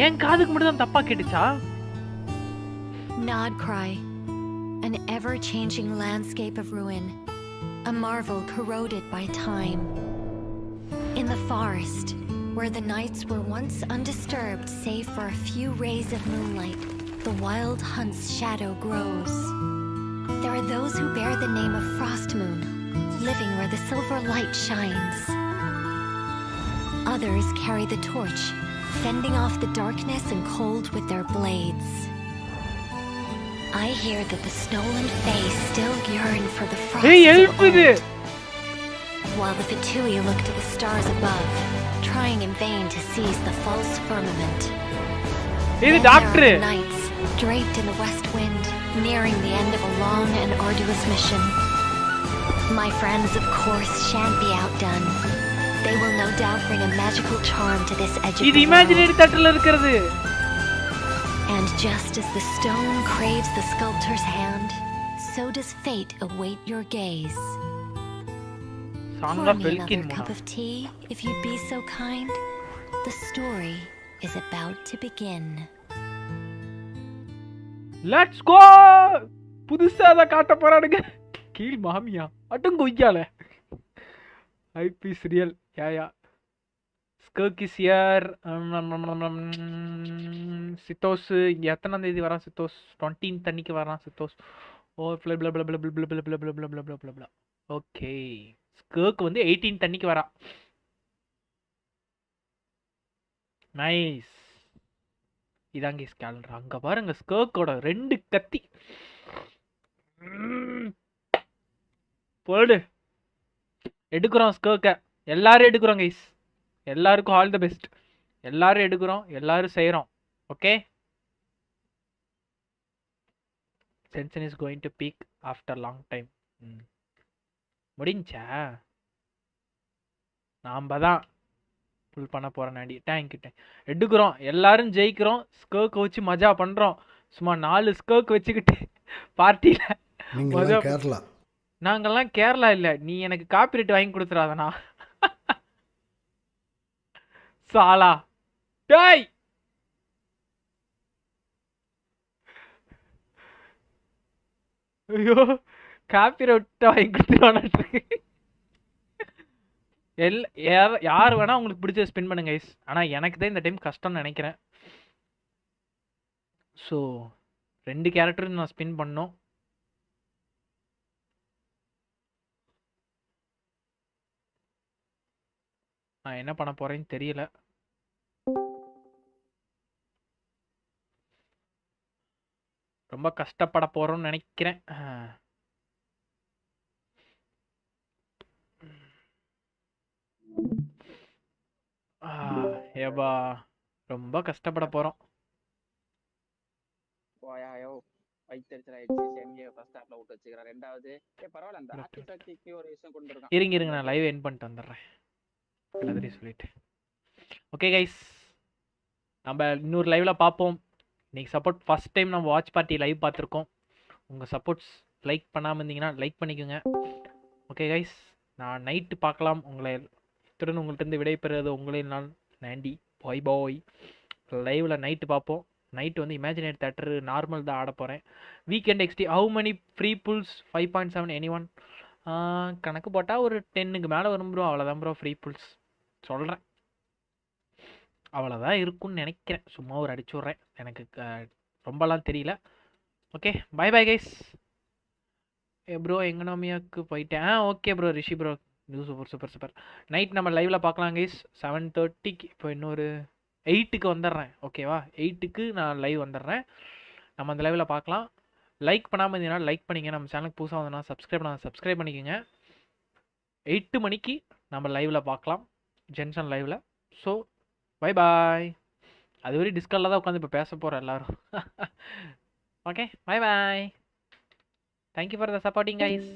என் காதுக்கு மட்டும் தான் தப்பா கேட்டுச்சா? Nod Cry, an ever-changing landscape of ruin, a marvel corroded by time. In the forest, where the nights were once undisturbed save for a few rays of moonlight, the wild hunt's shadow grows. There are those who bear the name of Frost Moon, living where the silver light shines. Others carry the torch, fending off the darkness and cold with their blades. I hear that the Stolen Fae still yearn for the frost of old. While the Fatui look to the stars above, trying in vain to seize the false firmament. Then there are the nights, draped in the west wind, nearing the end of a long and arduous mission. My friends, of course, shan't be outdone. They will no doubt bring a magical charm to this edge of the world. And just as the stone craves the sculptor's hand, so does fate await your gaze. Pour me another cup of tea, if you'd be so kind. The story is about to begin. Let's go! புதுசா அத காட்ட போறானுங்க. கீழ் மாமியா அட்டும் கொய்யால. ஐபி சீரியல் யா ஸ்கர்க் இஸ் ஹியர். சித்தோஸ் இங்க எத்தனாம் தேதி வரான் சித்தோஸ்? 20th அன்னைக்கு வரான் சித்தோஸ். ஓ ப்ள ப்ள ப்ள ப்ள ப்ள ப்ள ப்ள ப்ள ப்ள ப்ள ப்ள ப்ள ப்ள. ஓகே. ஸ்கர்க் வந்து 18th அன்னைக்கு வரா. நைஸ். இதாங்க கேலண்டர். அங்க பாருங்க ஸ்கர்க்கோட 2 கத்தி. போடு. எடுக்கிறோம் ஸ்கர்க்க. எல்லாரும் எடுக்கிறோம் கைஸ். எல்லாருக்கும் ஆல் தி பெஸ்ட். எல்லாரும் எடுக்கிறோம், எல்லாரும் செய்றோம். Okay. Tension is going to peak after long time. முடிஞ்சா நாம தான் ஃபுல் பண்ண போறோம் நாண்டி. தேங்க்யூ. எடுக்கிறோம், எல்லாரும் ஜெயிக்கிறோம், ஸ்கர்க் வச்சு மஜா பண்றோம். சும்மா 4 ஸ்கர்க் வச்சுக்கிட்டு பார்ட்டியில. கேரளா. நாங்கெல்லாம் கேரளா இல்ல. நீ எனக்கு காப்பிரைட் வாங்கி கொடுத்துறாதனா? சாலா டேய். ஐயோ காப்பிரைட் வாங்கி கொடுத்துருவானு. யார் வேணா உங்களுக்கு பிடிச்ச ஸ்பின் பண்ணுங்க கைஸ். ஆனா எனக்கு தான் இந்த டைம் கஷ்டம்னு நினைக்கிறேன். ஸோ 2 கேரக்டரும் நான் ஸ்பின் பண்ணோம். நான் என்ன பண்ண போறேன்னு தெரியல. ரொம்ப கஷ்டப்பட போறோம்னு நினைக்கிறேன். ஏபா ரொம்ப கஷ்டப்பட போறோம். போயாயோ வைத்தறிச்சல் ஆயிடுச்சு. செமியை ஃபர்ஸ்ட் ஹாஃப்ல விட்டு வச்சுக்கிறேன். ரெண்டாவது பரவாயில்ல அந்த ஆர்டிஃபேக்ட்க்கு ஒரு விஷயம் கொண்டு இருக்கான். இருங்க நான் லைவ் எண்ட் பண்ணிட்டு வந்துடுறேன். எல்லாத்தையும் சொல்லிட்டு. ஓகே கைஸ், நம்ம இன்னொரு லைவ்ல பார்ப்போம். இன்னைக்கு சப்போர்ட் ஃபர்ஸ்ட் டைம் நம்ம வாட்ச் பார்ட்டி லைவ் பார்த்துருக்கோம். உங்கள் சப்போர்ட்ஸ் லைக் பண்ணாமல் இருந்தீங்கன்னா லைக் பண்ணிக்கோங்க. ஓகே கைஸ், நான் நைட்டு பார்க்கலாம் உங்களை. இத்துடன் உங்கள்கிட்ட விடைபெறுவது உங்களின் நான் நாண்டி. பாய் பாய். லைவில் நைட்டு பார்ப்போம். நைட்டு வந்து இமேஜினேட் தேட்டர் நார்மல் தான் ஆட போகிறேன். Weekend XD. How many free pulls? 5.7 anyone? கணக்கு போட்டால் ஒரு 10க்கு மேலே வரும் ப்ரோ. அவ்வளோதான் ப்ரோ ஃப்ரீ புல்ஸ் சொல்கிறேன். அவ்வளோதான் இருக்கும்னு நினைக்கிறேன். சும்மா ஒரு அடிச்சு விட்றேன், எனக்கு ரொம்பலாம் தெரியல. Okay bye bye guys. Bro எங்கனாமியாவுக்கு போயிட்டேன். Okay bro Rishi bro, super super super. Night நம்ம லைவில் பார்க்கலாம் கைஸ் 7:30க்கு. இப்போ இன்னொரு 8க்கு வந்துடுறேன், ஓகேவா? 8க்கு நான் லைவ் வந்துடுறேன். நம்ம அந்த லைவில் பார்க்கலாம். லைக் பண்ணாமல் இருந்தீங்கன்னா லைக் பண்ணிங்க. நம்ம சேனலுக்கு புதுசாக வந்தோன்னா சப்ஸ்கிரைப் பண்ணிக்கோங்க. 8 மணிக்கு நம்ம லைவில் பார்க்கலாம், ஜென்ஷன் லைவில். So bye bye. அதுவரை டிஸ்காலில் தான் உட்காந்து இப்போ பேச போகிறோம் எல்லோரும். Okay bye bye. Thank you for the supporting guys.